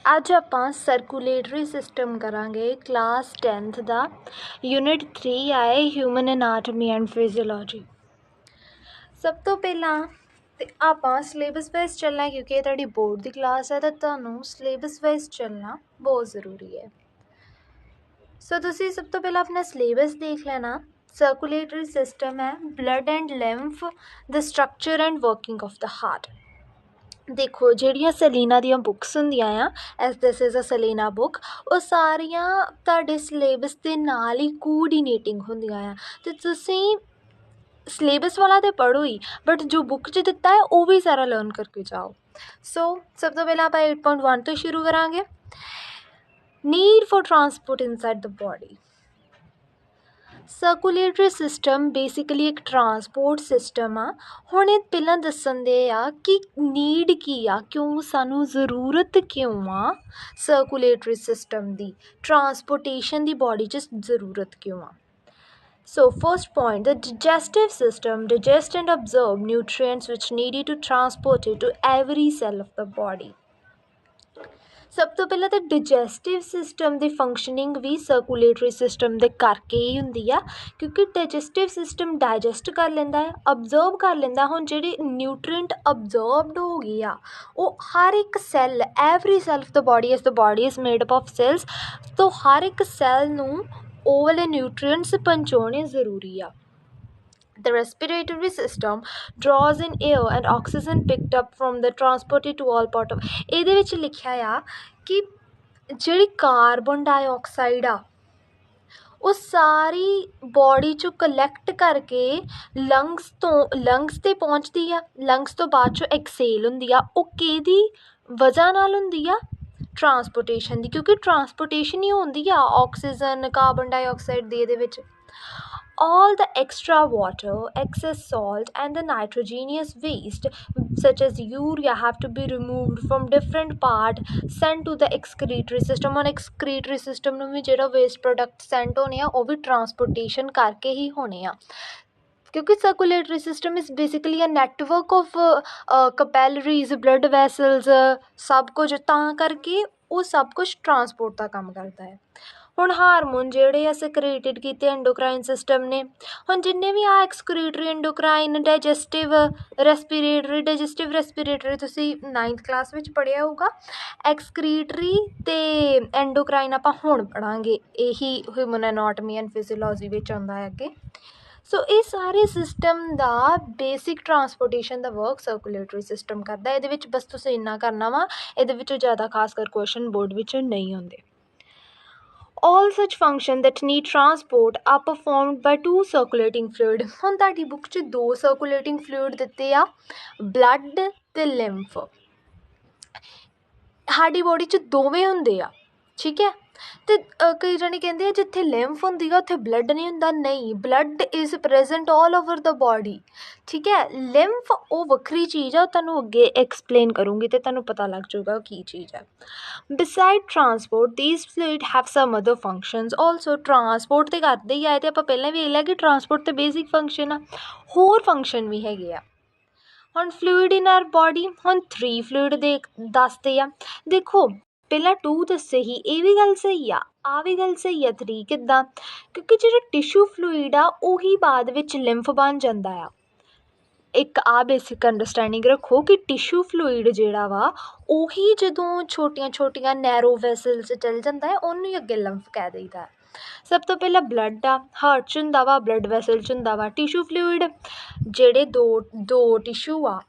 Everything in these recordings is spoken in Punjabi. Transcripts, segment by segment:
ਅੱਜ ਆਪਾਂ ਸਰਕੂਲੇਟਰੀ ਸਿਸਟਮ ਕਰਾਂਗੇ ਕਲਾਸ 10th ਦਾ ਯੂਨਿਟ 3 ਆਏ ਹਿਊਮਨ ਅਨਾਟਮੀ ਐਂਡ ਫਿਜ਼ੀਓਲੋਜੀ। ਸਭ ਤੋਂ ਪਹਿਲਾਂ ਤੇ ਆਪਾਂ ਸਿਲੇਬਸ ਵਾਈਜ਼ ਚੱਲਣਾ, ਕਿਉਂਕਿ ਇਹ ਤੁਹਾਡੀ ਬੋਰਡ ਦੀ ਕਲਾਸ ਹੈ ਤਾਂ ਤੁਹਾਨੂੰ ਸਿਲੇਬਸ ਵਾਈਜ਼ ਚੱਲਣਾ ਬਹੁਤ ਜ਼ਰੂਰੀ ਹੈ। ਸੋ ਤੁਸੀਂ ਸਭ ਤੋਂ ਪਹਿਲਾਂ ਆਪਣਾ ਸਿਲੇਬਸ ਦੇਖ ਲੈਣਾ। ਸਰਕੂਲੇਟਰੀ ਸਿਸਟਮ ਹੈ blood and lymph, the structure and working of the heart. ਦੇਖੋ ਜਿਹੜੀਆਂ ਸਲੀਨਾ ਦੀਆਂ ਬੁੱਕਸ ਹੁੰਦੀਆਂ ਆ, as this is a Selina book, ਉਹ ਸਾਰੀਆਂ ਤੁਹਾਡੇ ਸਿਲੇਬਸ ਦੇ ਨਾਲ ਹੀ ਕੋਆਰਡੀਨੇਟਿੰਗ ਹੁੰਦੀਆਂ ਆ। ਅਤੇ ਤੁਸੀਂ ਸਿਲੇਬਸ ਵਾਲਾ ਤਾਂ ਪੜ੍ਹੋ ਹੀ, ਬਟ ਜੋ ਬੁੱਕ 'ਚ ਦਿੱਤਾ ਹੈ ਉਹ ਵੀ ਸਾਰਾ ਲਰਨ ਕਰਕੇ ਜਾਓ। ਸੋ ਸਭ ਤੋਂ ਪਹਿਲਾਂ ਆਪਾਂ 8.1 ਤੋਂ ਸ਼ੁਰੂ ਕਰਾਂਗੇ। Need for transport inside the body. Circulatory system basically ਇੱਕ ਟਰਾਂਸਪੋਰਟ ਸਿਸਟਮ ਆ। ਹੁਣ ਇਹ ਪਹਿਲਾਂ ਦੱਸਣ ਦੇ ਆ ਕਿ ਨੀਡ ਕੀ ਆ, ਕਿਉਂ ਸਾਨੂੰ ਜ਼ਰੂਰਤ ਕਿਉਂ ਆ ਸਰਕੂਲੇਟਰੀ ਸਿਸਟਮ ਦੀ, ਟਰਾਂਸਪੋਰਟੇਸ਼ਨ ਦੀ ਬੋਡੀ 'ਚ ਜ਼ਰੂਰਤ ਕਿਉਂ ਆ। So first point, the digestive system digest and absorb nutrients which needed to transport it to every cell of the body। ਸਭ ਤੋਂ ਪਹਿਲਾਂ ਤਾਂ ਡਾਈਜੈਸਟਿਵ ਸਿਸਟਮ ਦੀ ਫੰਕਸ਼ਨਿੰਗ ਵੀ ਸਰਕੂਲੇਟਰੀ ਸਿਸਟਮ ਦੇ ਕਰਕੇ ਹੀ ਹੁੰਦੀ ਆ, ਕਿਉਂਕਿ ਡਾਈਜੈਸਟਿਵ ਸਿਸਟਮ ਡਾਈਜੈਸਟ ਕਰ ਲੈਂਦਾ ਹੈ, ਅਬਜ਼ਰਵ ਕਰ ਲੈਂਦਾ। ਹੁਣ ਜਿਹੜੇ ਨਿਊਟ੍ਰੀਐਂਟ ਅਬਜ਼ਰਵਡ ਹੋ ਗਏ ਆ ਉਹ ਹਰ ਇੱਕ cell, every cell of the body, ਇਸ the body is made up of cells, ਤੋਂ ਹਰ ਇੱਕ ਸੈੱਲ ਨੂੰ ਉਹ ਵਾਲੇ ਨਿਊਟ੍ਰੀਐਂਟਸ ਪਹੁੰਚਾਉਣੇ ਜ਼ਰੂਰੀ ਆ। The respiratory system draws in air and oxygen picked up from the transported to all part of। ਇਹਦੇ ਵਿੱਚ ਲਿਖਿਆ ਆ ਕਿ ਜਿਹੜੀ ਕਾਰਬਨ ਡਾਈਆਕਸਾਈਡ ਆ ਉਹ ਸਾਰੀ ਬੋਡੀ 'ਚੋਂ ਕਲੈਕਟ ਕਰਕੇ ਲੰਗਸ 'ਤੇ ਪਹੁੰਚਦੀ ਆ। ਲੰਗਸ ਤੋਂ ਬਾਅਦ 'ਚੋਂ ਐਕਸੇਲ ਹੁੰਦੀ ਆ। ਉਹ ਕਿਹਦੀ ਵਜ੍ਹਾ ਨਾਲ ਹੁੰਦੀ ਆ? ਟਰਾਂਸਪੋਰਟੇਸ਼ਨ ਦੀ, ਕਿਉਂਕਿ ਟਰਾਂਸਪੋਰਟੇਸ਼ਨ ਹੀ ਹੁੰਦੀ ਆ ਆਕਸੀਜਨ, ਕਾਰਬਨ ਡਾਈਆਕਸਾਈਡ ਦੀ। ਇਹਦੇ ਵਿੱਚ all the extra water, excess salt and the nitrogenous waste such as urea have to be removed from different part, sent to the excretory system। on excretory system ਨੂੰ ਵੀ ਜਿਹੜਾ ਵੇਸਟ ਪ੍ਰੋਡਕਟ ਸੈਂਟ ਹੋਣੇ ਆ ਉਹ ਵੀ ਟਰਾਂਸਪੋਰਟੇਸ਼ਨ ਕਰਕੇ ਹੀ ਹੋਣੇ ਆ, ਕਿਉਂਕਿ circulatory system is basically a network of capillaries, blood vessels, ਸਭ ਕੁਝ, ਤਾਂ ਕਰਕੇ ਉਹ ਸਭ ਕੁਝ ਟਰਾਂਸਪੋਰਟ ਦਾ ਕੰਮ ਕਰਦਾ ਹੈ। ਹੁਣ ਹਾਰਮੋਨ ਜਿਹੜੇ ਆ ਸਕ੍ਰੀਟਡ ਕੀਤੇ ਐਂਡੋਕਰਾਈਨ ਸਿਸਟਮ ਨੇ। ਹੁਣ ਜਿੰਨੇ ਵੀ ਆ ਐਕਸਕ੍ਰੀਟਰੀ, ਐਂਡੋਕਰਾਈਨ, ਡਾਈਜੈਸਟਿਵ, ਰੈਸਪੀਰੇਟਰੀ ਤੁਸੀਂ 9th ਕਲਾਸ ਵਿੱਚ ਪੜ੍ਹਿਆ ਹੋਊਗਾ। ਐਕਸਕ੍ਰੀਟਰੀ ਅਤੇ ਐਂਡੋਕਰਾਈਨ ਆਪਾਂ ਹੁਣ ਪੜ੍ਹਾਂਗੇ, ਇਹੀ ਹਿਊਮਨ ਐਨਾਟਮੀ ਐਂਡ ਫਿਜ਼ੀਓਲੋਜੀ ਵਿੱਚ ਆਉਂਦਾ ਹੈ ਅੱਗੇ। ਸੋ ਇਹ ਸਾਰੇ ਸਿਸਟਮ ਦਾ ਬੇਸਿਕ ਟਰਾਂਸਪੋਰਟੇਸ਼ਨ ਦਾ ਵਰਕ ਸਰਕੂਲੇਟਰੀ ਸਿਸਟਮ ਕਰਦਾ। ਇਹਦੇ ਵਿੱਚ ਬਸ ਤੁਸੀਂ ਇੰਨਾ ਕਰਨਾ ਵਾ, ਇਹਦੇ ਵਿੱਚੋਂ ਜ਼ਿਆਦਾ ਖਾਸ ਕਰ ਕੁਐਸਚਨ ਬੋਰਡ ਵਿੱਚ ਨਹੀਂ ਆਉਂਦੇ। all such function that need transport are performed by two circulating fluid। ਹੁਣ ਤੁਹਾਡੀ ਬੁੱਕ 'ਚ 2 ਸਰਕੂਲੇਟਿੰਗ ਫਲੂਇਡ ਦਿੱਤੇ ਆ, ਬਲੱਡ ਅਤੇ ਲਿੰਫ। ਸਾਡੀ ਬੋਡੀ 'ਚ ਦੋਵੇਂ ਹੁੰਦੇ ਆ, ਠੀਕ ਹੈ। ਅਤੇ ਕਈ ਜਣੇ ਕਹਿੰਦੇ ਆ ਜਿੱਥੇ ਲਿੰਫ ਹੁੰਦੀ ਆ ਉੱਥੇ ਬਲੱਡ ਨਹੀਂ ਹੁੰਦਾ। ਨਹੀਂ, blood is present all over the body, ਠੀਕ ਹੈ। ਲਿੰਫ ਉਹ ਵੱਖਰੀ ਚੀਜ਼ ਆ, ਉਹ ਤੁਹਾਨੂੰ ਅੱਗੇ ਐਕਸਪਲੇਨ ਕਰੂੰਗੀ ਅਤੇ ਤੁਹਾਨੂੰ ਪਤਾ ਲੱਗ ਜਾਊਗਾ ਉਹ ਕੀ ਚੀਜ਼ ਆ। Beside transport these fluid have some other functions also. Transport ਤਾਂ ਕਰਦੇ ਹੀ ਆਏ, ਅਤੇ ਆਪਾਂ ਪਹਿਲਾਂ ਵੀ ਇਹ ਲਿਆ ਕਿ ਟਰਾਂਸਪੋਰਟ ਤਾਂ ਬੇਸਿਕ ਫੰਕਸ਼ਨ ਆ, ਹੋਰ ਫੰਕਸ਼ਨ ਵੀ ਹੈਗੇ ਆ। ਹੁਣ ਫਲੂਇਡ ਇਨ ਆਰ ਬੋਡੀ, ਹੁਣ 3 ਫਲੂਇਡ ਦੱਸਦੇ ਆ। ਦੇਖੋ ਪਹਿਲਾਂ 2 ਦੱਸੇ ਹੀ, ਇਹ ਵੀ ਗੱਲ ਸਹੀ ਆ ਵੀ ਗੱਲ ਸਹੀ ਆ। 3 ਕਿੱਦਾਂ? ਕਿਉਂਕਿ ਜਿਹੜਾ ਟਿਸ਼ੂ ਫਲੂਇਡ ਆ ਉਹੀ ਬਾਅਦ ਵਿੱਚ ਲਿੰਫ ਬਣ ਜਾਂਦਾ ਆ। ਇੱਕ ਬੇਸਿਕ ਅੰਡਰਸਟੈਂਡਿੰਗ ਰੱਖੋ ਕਿ ਟਿਸ਼ੂ ਫਲੂਇਡ ਜਿਹੜਾ ਵਾ ਉਹੀ ਜਦੋਂ ਛੋਟੀਆਂ ਛੋਟੀਆਂ ਨੈਰੋ ਵੈਸਲਸ ਚੱਲ ਜਾਂਦਾ ਹੈ ਉਹਨੂੰ ਹੀ ਅੱਗੇ ਲਿੰਫ ਕਹਿ ਦਈਦਾ। ਸਭ ਤੋਂ ਪਹਿਲਾਂ ਬਲੱਡ ਆ, ਹਾਰਟ 'ਚ ਹੁੰਦਾ ਵਾ, ਬਲੱਡ ਵੈਸਲ 'ਚ ਹੁੰਦਾ ਵਾ। ਟਿਸ਼ੂ ਫਲੂਇਡ ਜਿਹੜੇ ਦੋ ਟਿਸ਼ੂ ਆ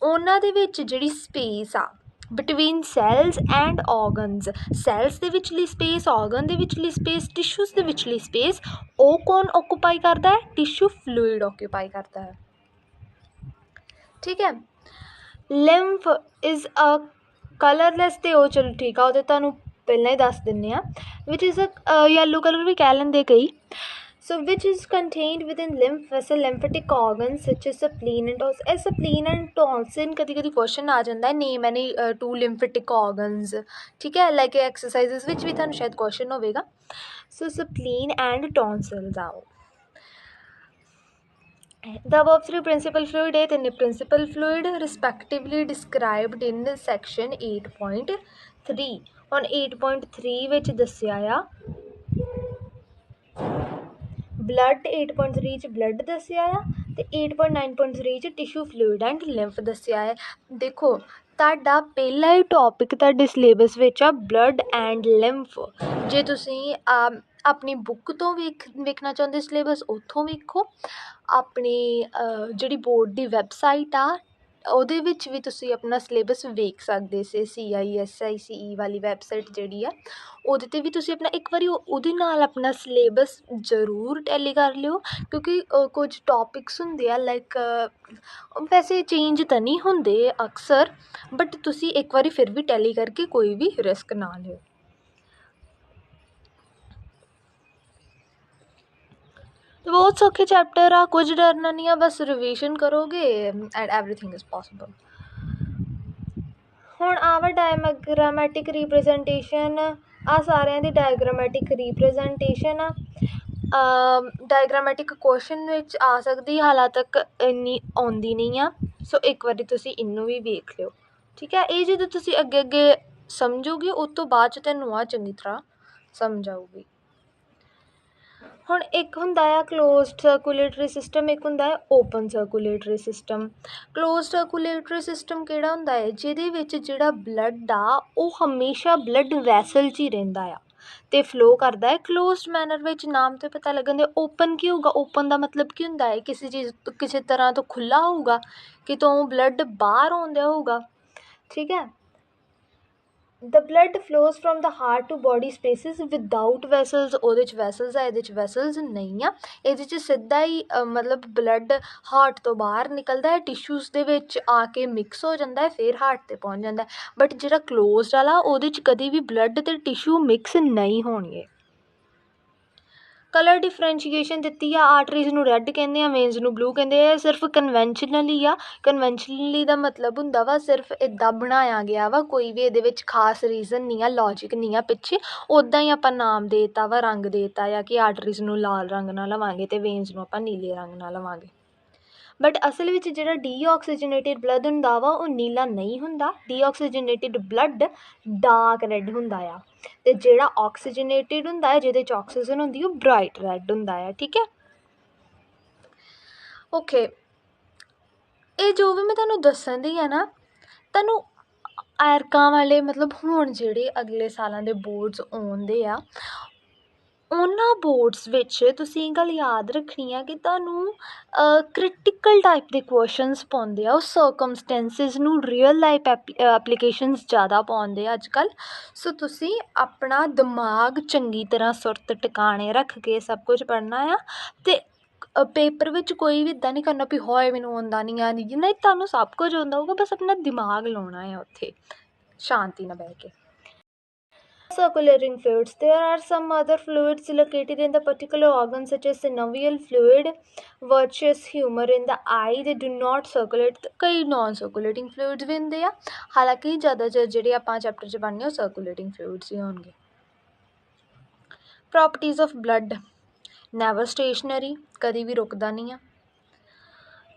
ਉਹਨਾਂ ਦੇ ਵਿੱਚ ਜਿਹੜੀ ਸਪੇਸ ਆ between cells and organs, cells ਦੇ ਵਿਚਲੀ ਸਪੇਸ, ਔਰਗਨ ਦੇ ਵਿਚਲੀ ਸਪੇਸ, ਟਿਸ਼ੂਜ਼ ਦੇ ਵਿਚਲੀ ਸਪੇਸ, ਉਹ ਕੌਣ ਓਕੂਪਾਈ ਕਰਦਾ ਹੈ? ਟਿਸ਼ੂ ਫਲੂਇਡ ਓਕੂਪਾਈ ਕਰਦਾ ਹੈ, ਠੀਕ ਹੈ। ਲਿੰਫ ਇਜ਼ ਅ ਕਲਰਲੈਸ, ਅਤੇ ਉਹ ਚਲੋ ਠੀਕ ਆ, ਉਹ ਤਾਂ ਤੁਹਾਨੂੰ ਪਹਿਲਾਂ ਹੀ ਦੱਸ ਦਿੰਦੇ ਹਾਂ। Which is a yellow colour ਵੀ ਕਹਿ ਲੈਂਦੇ ਕਈ। So which is contained within lymph vessel, lymphatic organ such is spleen and tonsil. ਇਹ ਸਪਲੀਨ ਐਂਡ ਟੌਨਸਿਲ ਕਦੀ ਕਦੀ ਕੁਐਸਚਨ ਆ ਜਾਂਦਾ, ਨੇਮ ਐਨੀ 2 ਲਿੰਫੈਟਿਕ ਔਰਗਨਸ, ਠੀਕ ਹੈ। ਲਾਈਕ ਐਕਸਰਸਾਈਜ਼ਸ ਵਿੱਚ ਵੀ ਤੁਹਾਨੂੰ ਸ਼ਾਇਦ ਕੁਐਸਚਨ ਹੋਵੇਗਾ। ਸੋ ਸਪਲੀਨ ਐਂਡ ਟੌਨਸਿਲਸ ਆਓ। The above three principal fluid ਇਹ ਤਿੰਨੇ principal fluid respectively described in section 8.3 ਹੁਣ 8.3 ਵਿੱਚ ਦੱਸਿਆ ਆ ਬਲੱਡ 8.3 'ਚ ਬਲੱਡ ਦੱਸਿਆ ਆ ਅਤੇ 8.9.3 'ਚ ਟਿਸ਼ੂ ਫਲੂਇਡ ਐਂਡ ਲਿੰਫ ਦੱਸਿਆ ਹੈ। ਦੇਖੋ ਤੁਹਾਡਾ ਪਹਿਲਾ ਹੀ ਟੋਪਿਕ ਤੁਹਾਡੇ ਸਿਲੇਬਸ ਵਿੱਚ ਆ ਬਲੱਡ ਐਂਡ ਲਿੰਫ। ਜੇ ਤੁਸੀਂ ਆਪਣੀ ਬੁੱਕ ਤੋਂ ਵੇਖਣਾ ਚਾਹੁੰਦੇ ਸਿਲੇਬਸ ਉੱਥੋਂ ਵੇਖੋ, ਆਪਣੀ ਜਿਹੜੀ ਬੋਰਡ ਦੀ ਵੈਬਸਾਈਟ ਆ ਉਹਦੇ ਵਿੱਚ ਵੀ ਤੁਸੀਂ ਆਪਣਾ ਸਿਲੇਬਸ ਵੇਖ ਸਕਦੇ ਸੀ। CISICE ਵਾਲੀ ਵੈਬਸਾਈਟ ਜਿਹੜੀ ਆ ਉਹਦੇ 'ਤੇ ਵੀ ਤੁਸੀਂ ਆਪਣਾ ਇੱਕ ਵਾਰੀ ਉਹਦੇ ਨਾਲ ਆਪਣਾ ਸਿਲੇਬਸ ਜ਼ਰੂਰ ਟੈਲੀ ਕਰ ਲਿਓ, ਕਿਉਂਕਿ ਕੁਝ ਟੋਪਿਕਸ ਹੁੰਦੇ ਆ ਲਾਈਕ ਵੈਸੇ ਚੇਂਜ ਤਾਂ ਨਹੀਂ ਹੁੰਦੇ ਅਕਸਰ, ਬਟ ਤੁਸੀਂ ਇੱਕ ਵਾਰੀ ਫਿਰ ਵੀ ਟੈਲੀ ਕਰਕੇ ਕੋਈ ਵੀ ਰਿਸਕ ਨਾ ਲਿਓ। ਬਹੁਤ ਸੌਖੇ ਚੈਪਟਰ ਆ, ਕੁਝ ਡਰਨਾ ਨਹੀਂ ਆ, ਬਸ ਰਿਵੀਜ਼ਨ ਕਰੋਗੇ ਐਂਡ ਐਵਰੀਥਿੰਗ ਇਜ਼ ਪੋਸੀਬਲ। ਹੁਣ ਆਵਾ ਡਾਇਗਰਾਮੈਟਿਕ ਰੀਪ੍ਰਜੈਂਟੇਸ਼ਨ, ਆ ਸਾਰਿਆਂ ਦੀ ਡਾਇਗਰਾਮੈਟਿਕ ਰੀਪ੍ਰਜੈਂਟੇਸ਼ਨ ਆ। ਡਾਇਗਰਾਮੈਟਿਕ ਕੁਐਸਚਨ ਵਿੱਚ ਆ ਸਕਦੀ, ਹਾਲਾਂ ਤੱਕ ਇੰਨੀ ਆਉਂਦੀ ਨਹੀਂ ਆ, ਸੋ ਇੱਕ ਵਾਰੀ ਤੁਸੀਂ ਇਹਨੂੰ ਵੀ ਵੇਖ ਲਿਓ, ਠੀਕ ਹੈ। ਇਹ ਜਦੋਂ ਤੁਸੀਂ ਅੱਗੇ ਅੱਗੇ ਸਮਝੋਗੇ ਉਸ ਤੋਂ ਬਾਅਦ 'ਚ ਤੁਹਾਨੂੰ ਆ ਚੰਗੀ ਤਰ੍ਹਾਂ ਸਮਝ ਆਊਗੀ। ਹੁਣ ਇੱਕ ਹੁੰਦਾ ਆ ਕਲੋਜ਼ਡ ਸਰਕੂਲੇਟਰੀ ਸਿਸਟਮ, ਇੱਕ ਹੁੰਦਾ ਹੈ open circulatory system. Closed circulatory system ਕਿਹੜਾ ਹੁੰਦਾ ਹੈ? ਜਿਹਦੇ ਵਿੱਚ ਜਿਹੜਾ ਬਲੱਡ ਆ ਉਹ ਹਮੇਸ਼ਾ ਬਲੱਡ ਵੈਸਲ 'ਚ ਹੀ ਰਹਿੰਦਾ ਆ ਅਤੇ ਫਲੋ ਕਰਦਾ ਹੈ ਕਲੋਜ਼ਡ ਮੈਨਰ ਵਿੱਚ। ਨਾਮ ਤੋਂ ਪਤਾ ਲੱਗਣ ਦੇ। ਓਪਨ ਕੀ ਹੋਊਗਾ? ਓਪਨ ਦਾ ਮਤਲਬ ਕੀ ਹੁੰਦਾ ਹੈ? ਕਿਸੇ ਤਰ੍ਹਾਂ ਤੋਂ ਖੁੱਲ੍ਹਾ ਹੋਊਗਾ, ਕਿਤੋਂ ਬਲੱਡ ਬਾਹਰ ਆਉਂਦਾ ਹੋਊਗਾ, ਠੀਕ ਹੈ। The blood flows from the heart to body spaces without vessels. ਉਹਦੇ 'ਚ ਵੈਸਲਸ ਆ, ਇਹਦੇ 'ਚ ਵੈਸਲਸ ਨਹੀਂ ਆ। ਇਹਦੇ 'ਚ ਸਿੱਧਾ ਹੀ ਮਤਲਬ ਬਲੱਡ ਹਾਰਟ ਤੋਂ ਬਾਹਰ ਨਿਕਲਦਾ ਹੈ, ਟਿਸ਼ੂਜ਼ ਦੇ ਵਿੱਚ ਆ ਕੇ ਮਿਕਸ ਹੋ ਜਾਂਦਾ ਹੈ, ਫਿਰ ਹਾਰਟ 'ਤੇ ਪਹੁੰਚ ਜਾਂਦਾ। ਬਟ ਜਿਹੜਾ ਕਲੋਜ਼ਡ ਵਾਲਾ ਉਹਦੇ 'ਚ ਕਦੇ ਵੀ ਬਲੱਡ ਅਤੇ ਟਿਸ਼ੂ ਮਿਕਸ ਨਹੀਂ ਹੋਣਗੇ। ਕਲਰ ਡਿਫਰੈਂਸ਼ੀਏਸ਼ਨ ਦਿੱਤੀ ਆ। ਆਰਟਰੀਜ਼ ਨੂੰ ਰੈੱਡ ਕਹਿੰਦੇ ਆ, ਵੇਨਸ ਨੂੰ ਬਲੂ ਕਹਿੰਦੇ ਆ। ਸਿਰਫ ਕਨਵੈਨਸ਼ਨਲੀ ਆ। ਕਨਵੈਨਸ਼ਨਲੀ ਦਾ ਮਤਲਬ ਹੁੰਦਾ ਵਾ ਸਿਰਫ ਇੱਦਾਂ ਬਣਾਇਆ ਗਿਆ ਵਾ, ਕੋਈ ਵੀ ਇਹਦੇ ਵਿੱਚ ਖਾਸ ਰੀਜ਼ਨ ਨਹੀਂ ਆ, ਲੌਜਿਕ ਨਹੀਂ ਆ ਪਿੱਛੇ, ਉੱਦਾਂ ਹੀ ਆਪਾਂ ਨਾਮ ਦੇ ਦਿੱਤਾ ਵਾ, ਰੰਗ ਦੇ ਦਿੱਤਾ ਆ ਕਿ ਆਰਟਰੀਜ਼ ਨੂੰ ਲਾਲ ਰੰਗ ਨਾਲ ਲਵਾਂਗੇ ਅਤੇ ਵੇਨਸ ਨੂੰ ਆਪਾਂ ਨੀਲੇ ਰੰਗ ਨਾਲ ਲਵਾਂਗੇ। ਬਟ ਅਸਲ ਵਿੱਚ ਜਿਹੜਾ ਡੀਆਕਸੀਜਨੇਟਿਡ ਬਲੱਡ ਹੁੰਦਾ ਵਾ ਉਹ ਨੀਲਾ ਨਹੀਂ ਹੁੰਦਾ। ਡੀਆਕਸੀਜਨੇਟਿਡ ਬਲੱਡ ਡਾਰਕ ਰੈੱਡ ਹੁੰਦਾ ਆ, ਅਤੇ ਜਿਹੜਾ ਆਕਸੀਜਨੇਟਿਡ ਹੁੰਦਾ ਹੈ ਜਿਹਦੇ 'ਚ ਆਕਸੀਜਨ ਹੁੰਦੀ ਉਹ ਬਰਾਈਟ ਰੈੱਡ ਹੁੰਦਾ ਆ, ਠੀਕ ਹੈ। ਓਕੇ, ਇਹ ਜੋ ਵੀ ਮੈਂ ਤੁਹਾਨੂੰ ਦੱਸਣ ਦੀ ਆ ਨਾ, ਤੁਹਾਨੂੰ ਐਰਕਾਂ ਵਾਲੇ ਮਤਲਬ ਹੁਣ ਜਿਹੜੇ ਅਗਲੇ ਸਾਲਾਂ ਦੇ ਬੋਰਡਸ ਆਉਂਦੇ ਆ ਉਹਨਾਂ ਬੋਰਡਸ ਵਿੱਚ ਤੁਸੀਂ ਇਹ ਗੱਲ ਯਾਦ ਰੱਖਣੀ ਆ ਕਿ ਤੁਹਾਨੂੰ ਕ੍ਰਿਟੀਕਲ ਟਾਈਪ ਦੇ ਕੁਐਸ਼ਚਨਸ ਪਾਉਂਦੇ ਆ, ਉਹ ਸਰਕਮਸਟੈਂਸਿਸ ਨੂੰ ਰੀਅਲ ਲਾਈਫ ਐਪਲੀਕੇਸ਼ਨਸ ਜ਼ਿਆਦਾ ਪਾਉਂਦੇ ਆ ਅੱਜ ਕੱਲ੍ਹ। ਸੋ ਤੁਸੀਂ ਆਪਣਾ ਦਿਮਾਗ ਚੰਗੀ ਤਰ੍ਹਾਂ ਸੁਰਤ ਟਿਕਾਣੇ ਰੱਖ ਕੇ ਸਭ ਕੁਝ ਪੜ੍ਹਨਾ ਆ, ਅਤੇ ਪੇਪਰ ਵਿੱਚ ਕੋਈ ਵੀ ਇੱਦਾਂ ਨਹੀਂ ਕਰਨਾ ਵੀ ਹੋਏ ਮੈਨੂੰ ਆਉਂਦਾ ਨਹੀਂ ਆ ਨਹੀਂ, ਤੁਹਾਨੂੰ ਸਭ ਕੁਝ ਆਉਂਦਾ ਹੋਊਗਾ, ਬਸ ਆਪਣਾ ਦਿਮਾਗ ਲਾਉਣਾ ਆ ਉੱਥੇ ਸ਼ਾਂਤੀ ਨਾਲ ਬਹਿ ਕੇ। Circulating fluids. There are some other fluids located in the particular organ such as synovial fluid, vitreous humor in the eye. They do not circulate. ਕਈ non circulating fluids ਵੀ ਹੁੰਦੇ ਆ, ਹਾਲਾਂਕਿ ਜ਼ਿਆਦਾਤਰ ਜਿਹੜੇ ਆਪਾਂ ਚੈਪਟਰ 'ਚ ਪੜ੍ਹਨੇ ਉਹ circulating fluids ਹੀ ਹੋਣਗੇ। Properties of blood. Never stationary, ਕਦੀ ਵੀ ਰੁਕਦਾ ਨਹੀਂ ਆ।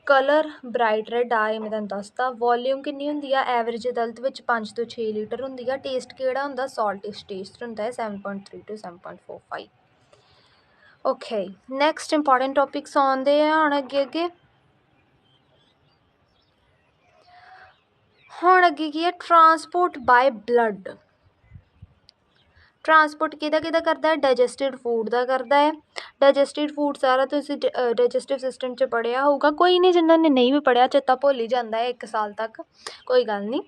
ਕਲਰ ਬਰਾਈਟ ਰੈੱਡ ਆ, ਇਹ ਮੈਂ ਤੁਹਾਨੂੰ ਦੱਸਤਾ। ਵੋਲੀਊਮ ਕਿੰਨੀ ਹੁੰਦੀ ਆ? ਐਵਰੇਜ ਅਦਲਤ ਵਿੱਚ 5 ਤੋਂ 6 ਲੀਟਰ ਹੁੰਦੀ ਆ। ਟੇਸਟ ਕਿਹੜਾ ਹੁੰਦਾ? ਸਾਲਟਿਸ਼ ਟੇਸਟ ਹੁੰਦਾ ਹੈ, 7.3 to 7.45। Okay, next important topics ਆਉਂਦੇ ਆ ਹੁਣ ਅੱਗੇ। ਹੁਣ ਅੱਗੇ ਕੀ ਹੈ? Transport bye blood. ਟਰਾਂਸਪੋਰਟ ਕਿਹਦਾ ਕਰਦਾ ਹੈ? ਡਾਈਜੈਸਟਿਡ ਫੂਡ ਦਾ ਕਰਦਾ ਹੈ। ਡਾਈਜੈਸਟਿਡ ਫੂਡ ਸਾਰਾ ਤੁਸੀਂ ਡਾਈਜੈਸਟਿਵ ਸਿਸਟਮ 'ਚ ਪੜ੍ਹਿਆ ਹੋਊਗਾ, ਕੋਈ ਨਹੀਂ ਜਿਨ੍ਹਾਂ ਨੇ ਨਹੀਂ ਵੀ ਪੜ੍ਹਿਆ ਚੇਤਾ ਭੁੱਲ ਹੀ ਜਾਂਦਾ ਹੈ 1 ਸਾਲ ਤੱਕ, ਕੋਈ ਗੱਲ ਨਹੀਂ।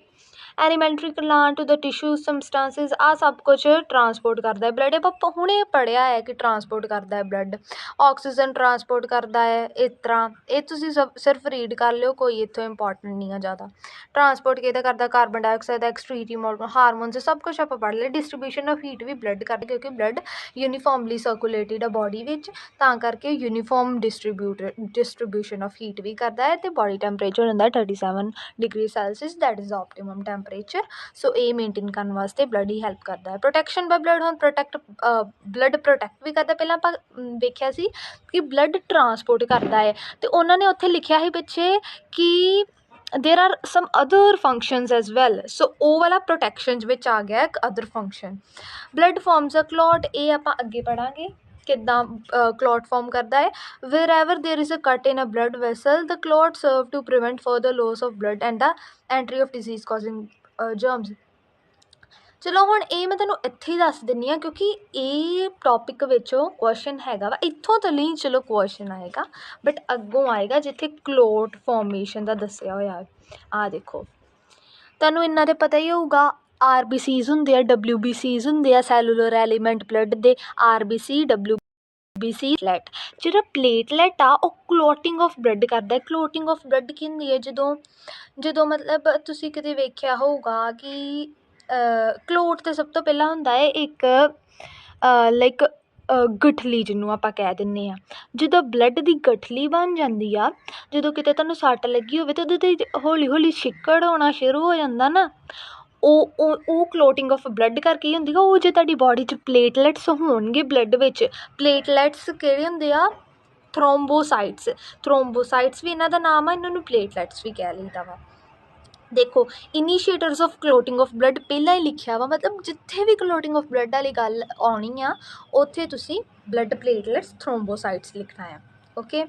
Elementary plant to the tissue substances, ਆਹ ਸਭ ਕੁਝ ਟਰਾਂਸਪੋਰਟ ਕਰਦਾ ਹੈ ਬਲੱਡ। ਆਪਾਂ ਹੁਣੇ ਪੜ੍ਹਿਆ ਹੈ ਕਿ ਟਰਾਂਸਪੋਰਟ ਕਰਦਾ ਹੈ ਬਲੱਡ। ਆਕਸੀਜਨ ਟਰਾਂਸਪੋਰਟ ਕਰਦਾ ਹੈ ਇਸ ਤਰ੍ਹਾਂ, ਇਹ ਤੁਸੀਂ ਸਿਰਫ ਰੀਡ ਕਰ ਲਿਓ, ਕੋਈ ਇੱਥੋਂ ਇੰਪੋਰਟੈਂਟ ਨਹੀਂ ਆ ਜ਼ਿਆਦਾ। ਟਰਾਂਸਪੋਰਟ ਕਿਹਦਾ ਕਰਦਾ? ਕਾਰਬਨ ਡਾਈਆਕਸਾਈਡ ਦਾ, ਐਕਸਕ੍ਰੀਟਰੀ ਹਾਰਮੋਨਸ, ਸਭ ਕੁਛ ਆਪਾਂ ਪੜ੍ਹ ਲਿਆ। ਡਿਸਟਰੀਬਿਊਸ਼ਨ ਆਫ ਹੀਟ ਵੀ ਬਲੱਡ ਕਰਦਾ, ਕਿਉਂਕਿ ਬਲੱਡ ਯੂਨੀਫਾਰਮਲੀ ਸਰਕੂਲੇਟਿਡ ਆ ਬੋਡੀ ਵਿੱਚ, ਤਾਂ ਕਰਕੇ ਯੂਨੀਫਾਰਮ ਡਿਸਟਰੀਬਿਊਸ਼ਨ ਆਫ ਹੀਟ ਵੀ ਕਰਦਾ ਹੈ। ਅਤੇ ਬੋਡੀ ਟੈਂਪਰੇਚਰ ਹੁੰਦਾ 37 degree Celsius, that is optimum temperature. Temperature. So ਇਹ ਮੇਨਟੇਨ ਕਰਨ ਵਾਸਤੇ ਬਲੱਡ ਹੀ ਹੈਲਪ ਕਰਦਾ ਹੈ। ਪ੍ਰੋਟੈਕਸ਼ਨ ਬਾਈ ਬਲੱਡ, ਹੁਣ ਬਲੱਡ ਪ੍ਰੋਟੈਕਟ ਵੀ ਕਰਦਾ। ਪਹਿਲਾਂ ਆਪਾਂ ਵੇਖਿਆ ਸੀ ਕਿ ਬਲੱਡ ਟਰਾਂਸਪੋਰਟ ਕਰਦਾ ਹੈ, ਅਤੇ ਉਹਨਾਂ ਨੇ ਉੱਥੇ ਲਿਖਿਆ ਸੀ ਪਿੱਛੇ ਕਿ there are some other functions as well. So ਉਹ ਵਾਲਾ ਪ੍ਰੋਟੈਕਸ਼ਨ ਵਿੱਚ ਆ ਗਿਆ ਇੱਕ other function. Blood forms a clot, ਇਹ ਆਪਾਂ ਅੱਗੇ ਪੜ੍ਹਾਂਗੇ ਕਿੱਦਾਂ ਕਲੌਟ ਫੋਰਮ ਕਰਦਾ ਹੈ। ਵੇਰ ਐਵਰ ਦੇਰ is a cut in a blood vessel the clot serve to prevent further loss of blood and the entry of disease causing germs. ਚਲੋ ਹੁਣ ਇਹ ਮੈਂ ਤੁਹਾਨੂੰ ਇੱਥੇ ਹੀ ਦੱਸ ਦਿੰਦੀ ਹਾਂ, ਕਿਉਂਕਿ ਇਹ ਟੋਪਿਕ ਵਿੱਚੋਂ ਕੁਐਸ਼ਨ ਹੈਗਾ ਵਾ, ਇੱਥੋਂ ਤਾਂ ਨਹੀਂ ਚਲੋ ਕੁਐਸ਼ਨ ਆਏਗਾ, ਬਟ ਅੱਗੋਂ ਆਏਗਾ ਜਿੱਥੇ ਕਲੋਟ ਫੋਰਮੇਸ਼ਨ ਦਾ ਦੱਸਿਆ ਹੋਇਆ। ਆਹ ਦੇਖੋ, ਤੁਹਾਨੂੰ ਇੰਨਾ ਤਾਂ ਪਤਾ ਹੀ ਹੋਊਗਾ, RBCs ਹੁੰਦੇ ਆ, WBCs ਹੁੰਦੇ ਆ, ਸੈਲੂਲਰ ਐਲੀਮੈਂਟ ਬਲੱਡ ਦੇ, RBC WBC ਪਲੇਟ। ਜਿਹੜਾ ਪਲੇਟਲੈਟ ਆ ਉਹ ਕਲੋਟਿੰਗ ਆਫ ਬਲੱਡ ਕਰਦਾ। ਕਲੋਟਿੰਗ ਆਫ ਬਲੱਡ ਕੀ ਹੁੰਦੀ ਹੈ? ਜਦੋਂ ਮਤਲਬ ਤੁਸੀਂ ਕਿਤੇ ਵੇਖਿਆ ਹੋਊਗਾ ਕਿ ਕਲੋਟ ਤਾਂ ਸਭ ਤੋਂ ਪਹਿਲਾਂ ਹੁੰਦਾ ਹੈ ਇੱਕ ਲਾਈਕ ਗਠਲੀ, ਜਿਹਨੂੰ ਆਪਾਂ ਕਹਿ ਦਿੰਦੇ ਹਾਂ। ਜਦੋਂ ਬਲੱਡ ਦੀ ਗਠਲੀ ਬਣ ਜਾਂਦੀ ਆ, ਜਦੋਂ ਕਿਤੇ ਤੁਹਾਨੂੰ ਸੱਟ ਲੱਗੀ ਹੋਵੇ ਤਾਂ ਉਹਦੇ 'ਤੇ ਹੌਲੀ ਹੌਲੀ ਛਿੱਕੜ ਹੋਣਾ ਸ਼ੁਰੂ ਹੋ ਜਾਂਦਾ ਨਾ, ਉਹ ਕਲੋਟਿੰਗ ਆਫ ਬਲੱਡ ਕਰਕੇ ਹੀ ਹੁੰਦੀ ਆ। ਉਹ ਜੇ ਤੁਹਾਡੀ ਬੋਡੀ 'ਚ ਪਲੇਟਲੈਟਸ ਹੋਣਗੇ ਬਲੱਡ ਵਿੱਚ, ਪਲੇਟਲੈਟਸ ਕਿਹੜੇ ਹੁੰਦੇ ਆ? ਥਰੋਮਬੋਸਾਈਟਸ। ਥਰੋਮਬੋਸਾਈਟਸ ਵੀ ਇਹਨਾਂ ਦਾ ਨਾਮ ਆ, ਇਹਨਾਂ ਨੂੰ ਪਲੇਟਲੈਟਸ ਵੀ ਕਹਿ ਲਈਦਾ ਵਾ। ਦੇਖੋ, ਇਨੀਸ਼ੀਏਟਰਸ ਆਫ ਕਲੋਟਿੰਗ ਆਫ ਬਲੱਡ ਪਹਿਲਾਂ ਹੀ ਲਿਖਿਆ ਵਾ, ਮਤਲਬ ਜਿੱਥੇ ਵੀ ਕਲੋਟਿੰਗ ਆਫ ਬਲੱਡ ਵਾਲੀ ਗੱਲ ਆਉਣੀ ਆ ਉੱਥੇ ਤੁਸੀਂ ਬਲੱਡ ਪਲੇਟਲੈਟਸ ਥਰੋਮਬੋਸਾਈਟਸ ਲਿਖਣਾ ਆ। ਓਕੇ,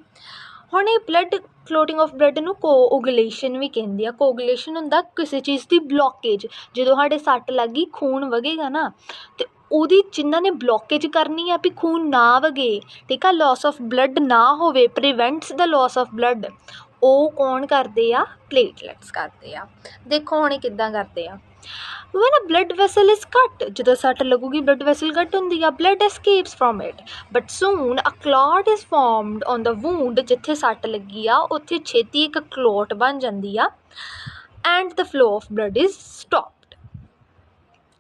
ਹੁਣ ਇਹ ਬਲੱਡ ਕਲੋਟਿੰਗ ਆਫ ਬਲੱਡ ਨੂੰ ਕੋਓਗੂਲੇਸ਼ਨ ਵੀ ਕਹਿੰਦੇ ਆ। ਕੋਓਗੂਲੇਸ਼ਨ ਹੁੰਦਾ ਕਿਸੇ ਚੀਜ਼ ਦੀ ਬਲੋਕੇਜ। ਜਦੋਂ ਸਾਡੇ ਸੱਟ ਲੱਗ ਗਈ, ਖੂਨ ਵਗੇਗਾ ਨਾ, ਅਤੇ ਉਹਦੀ ਜਿਨ੍ਹਾਂ ਨੇ ਬਲੋਕੇਜ ਕਰਨੀ ਆ ਵੀ ਖੂਨ ਨਾ ਵਗੇ, ਠੀਕ ਆ, ਲੋਸ ਆਫ ਬਲੱਡ ਨਾ ਹੋਵੇ, ਪ੍ਰੀਵੈਂਟਸ ਦਾ ਲੋਸ ਆਫ ਬਲੱਡ, ਉਹ ਕੌਣ ਕਰਦੇ ਆ? ਪਲੇਟਲੈਟਸ ਕਰਦੇ ਆ। ਦੇਖੋ ਹੁਣ ਇਹ ਕਿੱਦਾਂ ਕਰਦੇ ਆ। when a blood vessel is cut, ਜਦੋਂ ਸੱਟ ਲੱਗੂਗੀ ਬਲੱਡ ਵੈਸਲ ਕੱਟ ਹੁੰਦੀ ਆ, blood escapes from it but soon a clot is formed on the wound। ਜਿੱਥੇ ਸੱਟ ਲੱਗੀ ਆ ਉੱਥੇ ਛੇਤੀ ਇੱਕ ਕਲੋਟ ਬਣ ਜਾਂਦੀ ਆ and the flow of blood is stopped।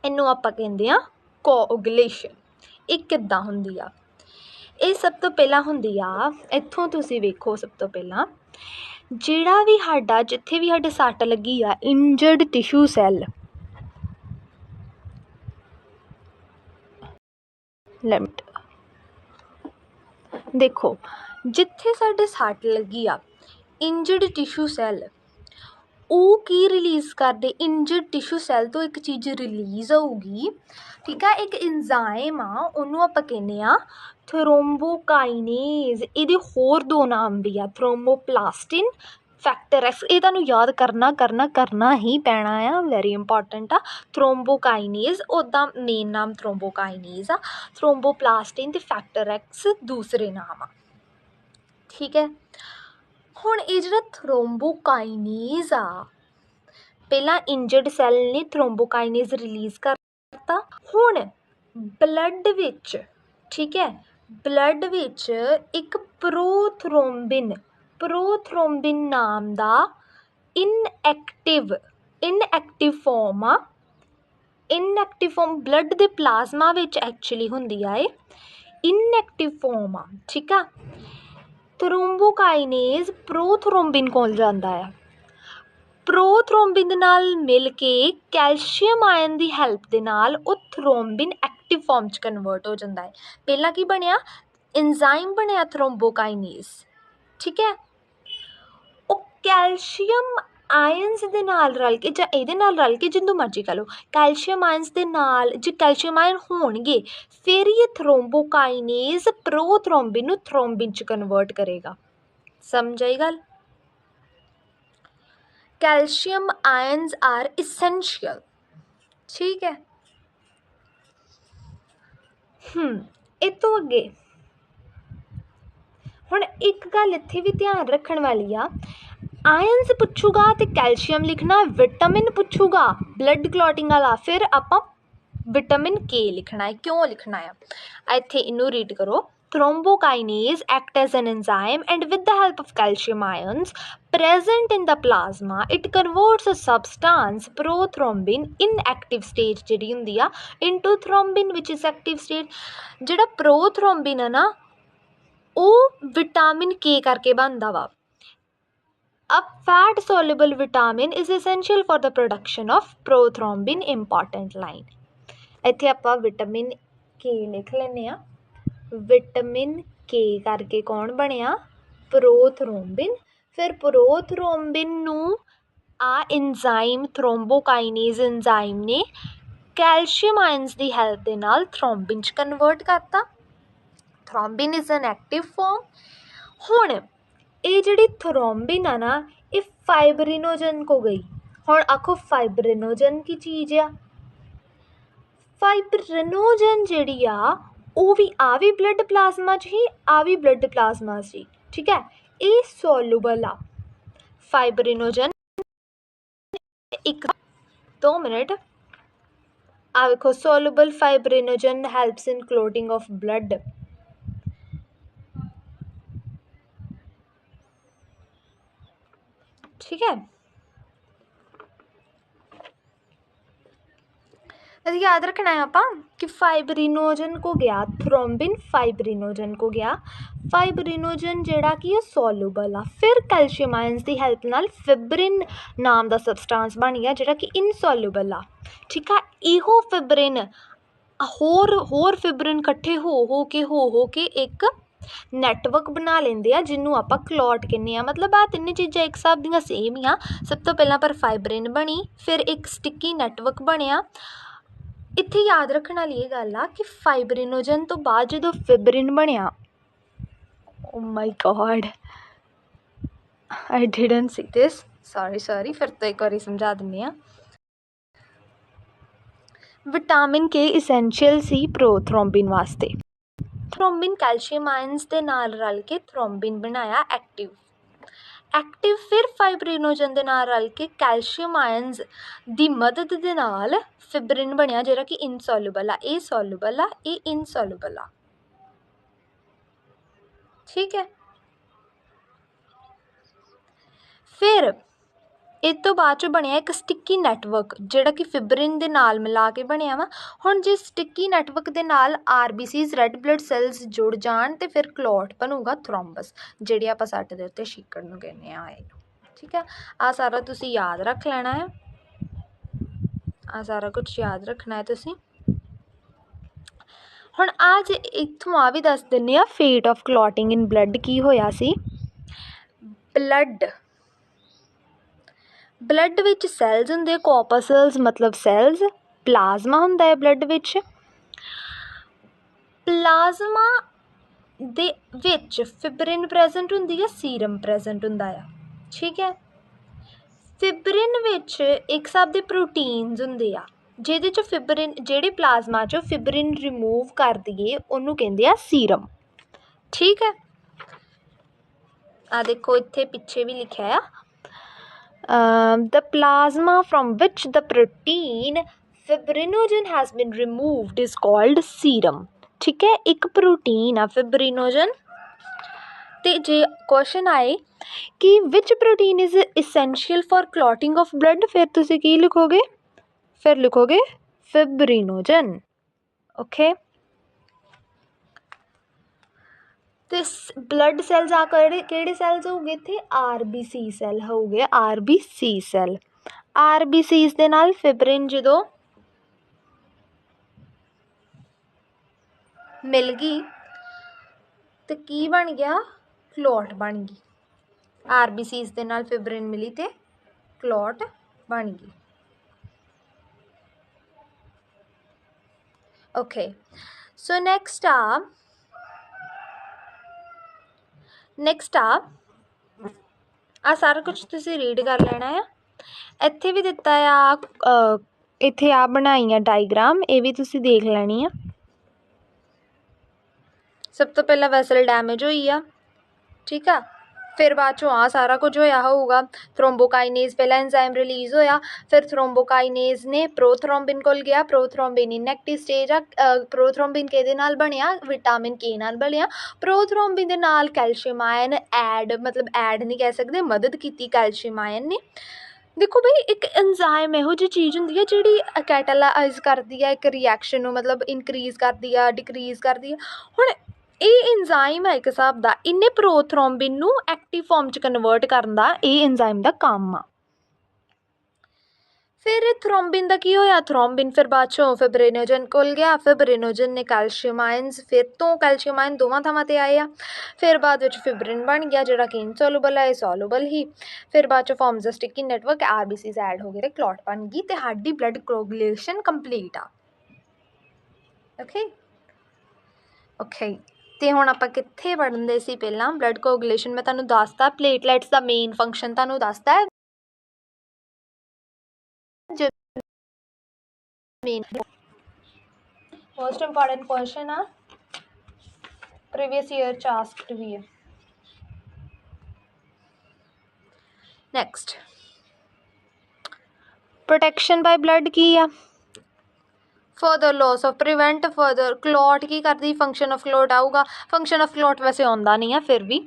ਇਹਨੂੰ ਆਪਾਂ ਕਹਿੰਦੇ ਆ ਕੋਓਗੂਲੇਸ਼ਨ। ਇਹ ਕਿੱਦਾਂ ਹੁੰਦੀ ਆ? ਇਹ ਸਭ ਤੋਂ ਪਹਿਲਾਂ ਹੁੰਦੀ ਆ, ਇੱਥੋਂ ਤੁਸੀਂ ਵੇਖੋ, ਸਭ ਤੋਂ ਪਹਿਲਾਂ ਜਿਹੜਾ ਵੀ ਸਾਡਾ, ਜਿੱਥੇ ਵੀ ਸਾਡੇ ਸੱਟ ਲੱਗੀ ਆ, ਇੰਜਰਡ ਟਿਸ਼ੂ ਸੈੱਲ, ਲਿਮਟ, ਦੇਖੋ ਜਿੱਥੇ ਸਾਡੇ ਸੱਟ ਲੱਗੀ ਆ, ਇੰਜਰਡ ਟਿਸ਼ੂ ਸੈੱਲ, ਉਹ ਕੀ ਰਿਲੀਜ਼ ਕਰਦੇ? ਇੰਜਰਡ ਟਿਸ਼ੂ ਸੈੱਲ ਤੋਂ ਇੱਕ ਚੀਜ਼ ਰਿਲੀਜ਼ ਹੋਊਗੀ, ਠੀਕ ਆ, ਇੱਕ ਇੰਜ਼ਾਈਮ ਆ, ਉਹਨੂੰ ਆਪਾਂ ਕਹਿੰਦੇ ਆ ਥਰੋਮਬੋਕਾਈਨੇਜ਼। ਇਹਦੇ ਹੋਰ ਦੋ ਨਾਮ ਵੀ ਆ, ਥਰੋਮਬੋਪਲਾਸਟਿਨ, ਫੈਕਟਰ ਐਕਸ। ਇਹ ਤੁਹਾਨੂੰ ਯਾਦ ਕਰਨਾ ਹੀ ਪੈਣਾ ਆ, ਵੈਰੀ ਇੰਪੋਰਟੈਂਟ ਆ। ਥਰੋਮਬੋਕਾਈਨੇਜ਼ ਉੱਦਾਂ ਮੇਨ ਨਾਮ ਥਰੋਮਬੋਕਾਈਨੇਜ਼ ਆ, ਥਰੋਮਬੋਪਲਾਸਟਿਨ ਅਤੇ ਫੈਕਟਰ ਐਕਸ ਦੂਸਰੇ ਨਾਮ ਆ, ਠੀਕ ਹੈ। ਹੁਣ ਇਹ ਜਿਹੜਾ ਥਰੋਮਬੋਕਾਈਨੇਜ਼ ਆ, ਪਹਿਲਾਂ ਇੰਜਰਡ ਸੈੱਲ ਨੇ ਥਰੋਮਬੋਕਾਈਨੇਜ਼ ਰਿਲੀਜ਼ ਕਰਤਾ। ਹੁਣ ਬਲੱਡ ਵਿੱਚ, ਠੀਕ ਹੈ, ਬਲੱਡ ਵਿੱਚ ਇੱਕ ਪ੍ਰੋਥਰੋਮਬਿਨ ਨਾਮ ਦਾ ਇਨਐਕਟਿਵ ਫੋਰਮ ਆ। ਇਨਐਕਟਿਵ ਫੋਰਮ ਬਲੱਡ ਦੇ ਪਲਾਜ਼ਮਾ ਵਿੱਚ ਐਕਚੁਅਲੀ ਹੁੰਦੀ ਆ, ਇਹ ਇਨਐਕਟਿਵ ਫੋਰਮ ਆ, ਠੀਕ ਆ। ਥਰੋਮਬੋਕਾਈਨੇਜ਼ ਪ੍ਰੋਥਰੋਮਬਿਨ ਕੋਲ ਜਾਂਦਾ ਆ, ਪ੍ਰੋਥਰੋਮਬਿਨ ਦੇ ਨਾਲ ਮਿਲ ਕੇ ਕੈਲਸ਼ੀਅਮ ਆਇਨ ਦੀ ਹੈਲਪ ਦੇ ਨਾਲ ਉਹ ਥਰੋਮਬਿਨ ਐਕਟਿਵ ਫੋਰਮ 'ਚ ਕਨਵਰਟ ਹੋ ਜਾਂਦਾ ਹੈ। ਪਹਿਲਾਂ ਕੀ ਬਣਿਆ? ਇੰਜ਼ਾਈਮ ਬਣਿਆ ਥਰੋਮਬੋਕਾਈਨੇਜ਼, ਠੀਕ ਹੈ। ਉਹ ਕੈਲਸ਼ੀਅਮ ਆਇਨਸ ਦੇ ਨਾਲ ਰਲ ਕੇ, ਜਾਂ ਇਹਦੇ ਨਾਲ ਰਲ ਕੇ, ਜਿੰਦੋਂ ਮਰਜ਼ੀ ਕਹਿ ਲਓ, ਕੈਲਸ਼ੀਅਮ ਆਇਨਸ ਦੇ ਨਾਲ, ਜੇ ਕੈਲਸ਼ੀਅਮ ਆਇਨ ਹੋਣਗੇ ਫਿਰ ਇਹ ਥਰੋਮਬੋਕਾਈਨੇਜ਼ ਪ੍ਰੋਥਰੋਮਬਿਨ ਨੂੰ ਥਰੋਮਬਿਨ 'ਚ ਕਨਵਰਟ ਕਰੇਗਾ। ਸਮਝ ਆਈ ਗੱਲ? ਕੈਲਸ਼ੀਅਮ ਆਇਨਸ ਆਰ ਇਸੈਂਸ਼ੀਅਲ, ਠੀਕ ਹੈ। ਇਹ ਤੋਂ ਅੱਗੇ ਹੁਣ ਇੱਕ ਗੱਲ ਇੱਥੇ ਵੀ ਧਿਆਨ ਰੱਖਣ ਵਾਲੀ ਆ, ਆਇਨਸ ਪੁੱਛੂਗਾ ਅਤੇ ਕੈਲਸ਼ੀਅਮ ਲਿਖਣਾ, ਵਿਟਾਮਿਨ ਪੁੱਛੂਗਾ ਬਲੱਡ ਕਲੌਟਿੰਗ ਵਾਲਾ, ਫਿਰ ਆਪਾਂ ਵਿਟਾਮਿਨ ਕੇ ਲਿਖਣਾ ਹੈ। ਕਿਉਂ ਲਿਖਣਾ ਆ? ਇੱਥੇ ਇਹਨੂੰ ਰੀਡ ਕਰੋ। Thrombokinase act as an enzyme and with the help of calcium ions present in the plasma it converts a substance prothrombin in active state ਜਿਹੜੀ ਹੁੰਦੀ ਆ into thrombin which is active state। ਜਿਹੜਾ prothrombin ਆ ਨਾ ਉਹ ਵਿਟਾਮਿਨ ਕੇ ਕਰਕੇ ਬਣਦਾ ਵਾ। A fat soluble vitamin is essential for the production of prothrombin. Important line. ਇੱਥੇ ਆਪਾਂ ਵਿਟਾਮਿਨ ਕੇ ਲਿਖ ਲੈਂਦੇ ਹਾਂ। ਵਿਟਾਮਿਨ ਕੇ ਕਰਕੇ ਕੌਣ ਬਣਿਆ? ਪ੍ਰੋਥਰੋਮਬਿਨ। ਫਿਰ ਪ੍ਰੋਥਰੋਮਬਿਨ ਨੂੰ ਆ ਇੰਜ਼ਾਈਮ ਥਰੋਮਬੋਕਾਈਨੇਜ਼ ਇੰਜ਼ਾਈਮ ਨੇ ਕੈਲਸ਼ੀਅਮ ਆਇਨਸ ਦੀ ਹੈਲਪ ਦੇ ਨਾਲ ਥਰੋਮਬਿਨ 'ਚ ਕਨਵਰਟ ਕਰਤਾ। ਥਰੋਮਬਿਨ ਇਜ਼ ਐਨ ਐਕਟਿਵ ਫੋਰਮ। ਹੁਣ ਇਹ ਜਿਹੜੀ ਥਰੋਮਬਿਨ ਆ ਨਾ, ਇਹ ਫਾਈਬਰਿਨੋਜਨ ਕੋ ਗਈ। ਹੁਣ ਆਖੋ ਫਾਈਬਰਿਨੋਜਨ ਕੀ ਚੀਜ਼ ਆ? ਫਾਈਬਰਿਨੋਜਨ ਜਿਹੜੀ ਆ ਉਹ ਵੀ ਵੀ ਬਲੱਡ ਪਲਾਜ਼ਮਾ 'ਚ ਹੀ, ਵੀ ਬਲੱਡ ਪਲਾਜ਼ਮਾ 'ਚ ਹੀ, ਠੀਕ ਹੈ। ਇਹ ਸੋਲੂਬਲ ਆ ਫਾਈਬਰਿਨੋਜਨ। 2 ਮਿੰਟ। ਆ ਵੇਖੋ, soluble fibrinogen helps in clotting of blood. ठीक है, याद रखना है आप कि फाइबरिनोजन को गया थ्रोम्बिन, फाइबरिनोजन को गया। फाइबरिनोजन जिहड़ा कि सोलूबल आ। फिर कैल्शियम आयन्स की हैल्प नाल फिब्रिन नाम का सबसटांस बन गया जिहड़ा कि इनसोलूबल आ। ठीक है, इहो फिब्रिन होर फिब्रिन इकट्ठे हो के एक नैटवर्क बना लेंदे आ जिन्हों आपां क्लॉट कहने आ। मतलब आ तिन्ने चीज़ां एक हिसाब दियां सेम ही आ। सब तो पहला पर फाइबरिन बनी, फिर एक स्टिकी नैटवर्क बनया। इत्थे याद रखने वाली ये गल आ कि फाइबरिनोजन तो बाद जो फिब्रिन बनया, oh my god I didn't see this, sorry फिर तो एक बार समझा दिंदी आ। विटामिन के इसेंशियल सी प्रोथ्रोम्बिन वास्ते। थ्रोम्बिन कैल्शियम आयन्स के नाल रल के थ्रोम्बिन बनाया एक्टिव। फिर फाइबरिनोजन के नाल रल के कैल्शियम आयन्स की मदद के नाल फिब्रिन बनया जिहड़ा कि इनसोलूबल आ। ये सोलूबल आ, ये इनसोलूबल आ। ठीक है, फिर इस तो बाद चो बनया एक स्टिकी नैटवर्क जिहड़ा कि फिब्रिन दे नाल मिला के बनया वा। हुण जे स्टिकी नैटवर्क दे नाल RBCs रैड ब्लड सैल्स जुड़ जान तो फिर क्लॉट बनूगा थ्रोम्बस, जिहड़ी आपां सट दे उत्ते छीकड़ नूं कहने आ। ठीक है, आ सारा तुसीं याद रख लेना है, आ सारा कुछ याद रखना है तुसीं। हुण आज इत्थों आ भी दस दिंदे आ fate of clotting in blood की होया सी। ब्लड विच सैल्स हुंदे, कॉर्पसल्स मतलब सैल्स, प्लाज्मा हुंदा है ब्लड विच। प्लाज्मा दे विच फिब्रिन प्रेजेंट हुंदी है, सीरम प्रेजेंट हुंदा है। ठीक है, फिब्रिन विच एक हिसाब दे प्रोटीन्स हुंदे आ जिहदे च फिब्रिन, जिहड़े प्लाज्मा चो फिब्रिन रिमूव कर दिए उहनूं कहंदे आ सीरम। ठीक है, आ देखो इत्थे पिछे भी लिखा है the plasma from which the protein fibrinogen has been removed is called serum। ठीक है, एक प्रोटीन आ फिब्रिनोजन। तो जे क्वेश्चन आए कि विच protein is essential for clotting of blood, फिर तुसी की लिखोगे? फिर लिखोगे फिब्रिनोजन। ओके, तो ब्लड सैल्स आ किहड़े सैल्स हो गए थे? RBC सैल हो गए, RBC सैल। RBCs दे नाल फिब्रिन जो मिल गई तो की बन गया? क्लॉट बन गई। RBCs दे नाल फिब्रिन मिली तो क्लॉट बन गई। ओके, सो नेक्स्ट आ सारा कुछ तुसी रीड कर लेना है। इत्थे भी दिता आ, इत्थे आ बनाई है डायग्राम, ये भी तुसी देख लेनी है। सब तो पहला वैसल डैमेज हुई आ। ठीक है, फिर बाद चो आ सारा कुछ होया होगा। थ्रोम्बोकाइनेज पहला एंजाइम रिलीज़ होया, फिर थ्रोम्बोकाइनेज ने प्रोथ्रोम्बिन कोल गया। प्रोथ्रोम्बिन इनएक्टिव स्टेज आ। प्रोथ्रोम्बिन किहदे नाल बनिया? विटामिन के नाल बनिया। प्रोथ्रोम्बिन दे नाल कैल्शियम आयन मतलब ऐड नहीं कह सकते, मदद की कैल्शियम आयन ने। देखो भाई, एक एंजाइम इहो जी चीज़ होंदी है जिहड़ी कैटालाइज करदी है एक रिएक्शन नूं, मतलब इनक्रीज़ करदी है, डिक्रीज़ करदी है। हुण ਇਹ ਇੰਜ਼ਾਈਮ ਹੈ ਇੱਕ ਹਿਸਾਬ ਦਾ, ਇਹਨੇ ਪ੍ਰੋਥਰੋਂਬਿਨ ਨੂੰ ਐਕਟਿਵ ਫਾਰਮ 'ਚ ਕਨਵਰਟ ਕਰਨ ਦਾ ਇਹ ਇੰਜ਼ਾਈਮ ਦਾ ਕੰਮ ਆ। ਫਿਰ ਥਰੋਂਬਿਨ ਦਾ ਕੀ ਹੋਇਆ, ਥਰੋਂਬਿਨ ਫਿਰ ਬਾਅਦ 'ਚੋਂ ਫਿਬਰਿਨੋਜਨ ਕੋਲ ਗਿਆ, ਫਿਬਰਿਨੋਜਨ ਨੇ ਕੈਲਸ਼ੀਅਮ ਆਇਨਸ, ਫਿਰ ਤੋਂ ਕੈਲਸ਼ੀਅਮ ਆਇਨ ਦੋਵਾਂ ਥਾਵਾਂ 'ਤੇ ਆਏ ਆ। ਫਿਰ ਬਾਅਦ ਵਿੱਚ ਫਿਬਰਿਨ ਬਣ ਗਿਆ ਜਿਹੜਾ ਕਿ ਇਨਸੋਲੂਬਲ ਹੈ, ਇਹ ਸੋਲੂਬਲ ਹੀ। ਫਿਰ ਬਾਅਦ 'ਚੋਂ ਫਾਰਮਸ ਦਾ ਸਟਿੱਕੀ ਨੈਟਵਰਕ, RBCs ਐਡ ਹੋ ਗਏ ਅਤੇ ਕਲੌਟ ਬਣ ਗਈ ਅਤੇ ਸਾਡੀ ਬਲੱਡ ਕੋਗੂਲੇਸ਼ਨ ਕੰਪਲੀਟ ਆ। ਓਕੇ ਅਤੇ ਹੁਣ ਆਪਾਂ ਕਿੱਥੇ ਪੜ੍ਹਦੇ ਸੀ ਪਹਿਲਾਂ, ਬਲੱਡ ਕੋਗੂਲੇਸ਼ਨ ਮੈਂ ਤੁਹਾਨੂੰ ਦੱਸਤਾ, ਪਲੇਟਲੈਟਸ ਦਾ ਮੇਨ ਫੰਕਸ਼ਨ ਤੁਹਾਨੂੰ ਦੱਸਤਾ मोस्ट इम्पॉर्टेंट क्वेश्चन आ प्रीवियस ईयर च आस्क्ड भी है। नेक्स्ट प्रोटेक्शन बाय ब्लड की आ, further loss of prevent further clot की करती, फंक्शन ऑफ क्लॉट आऊगा, फंक्शन ऑफ क्लॉट वैसे आता नहीं है फिर भी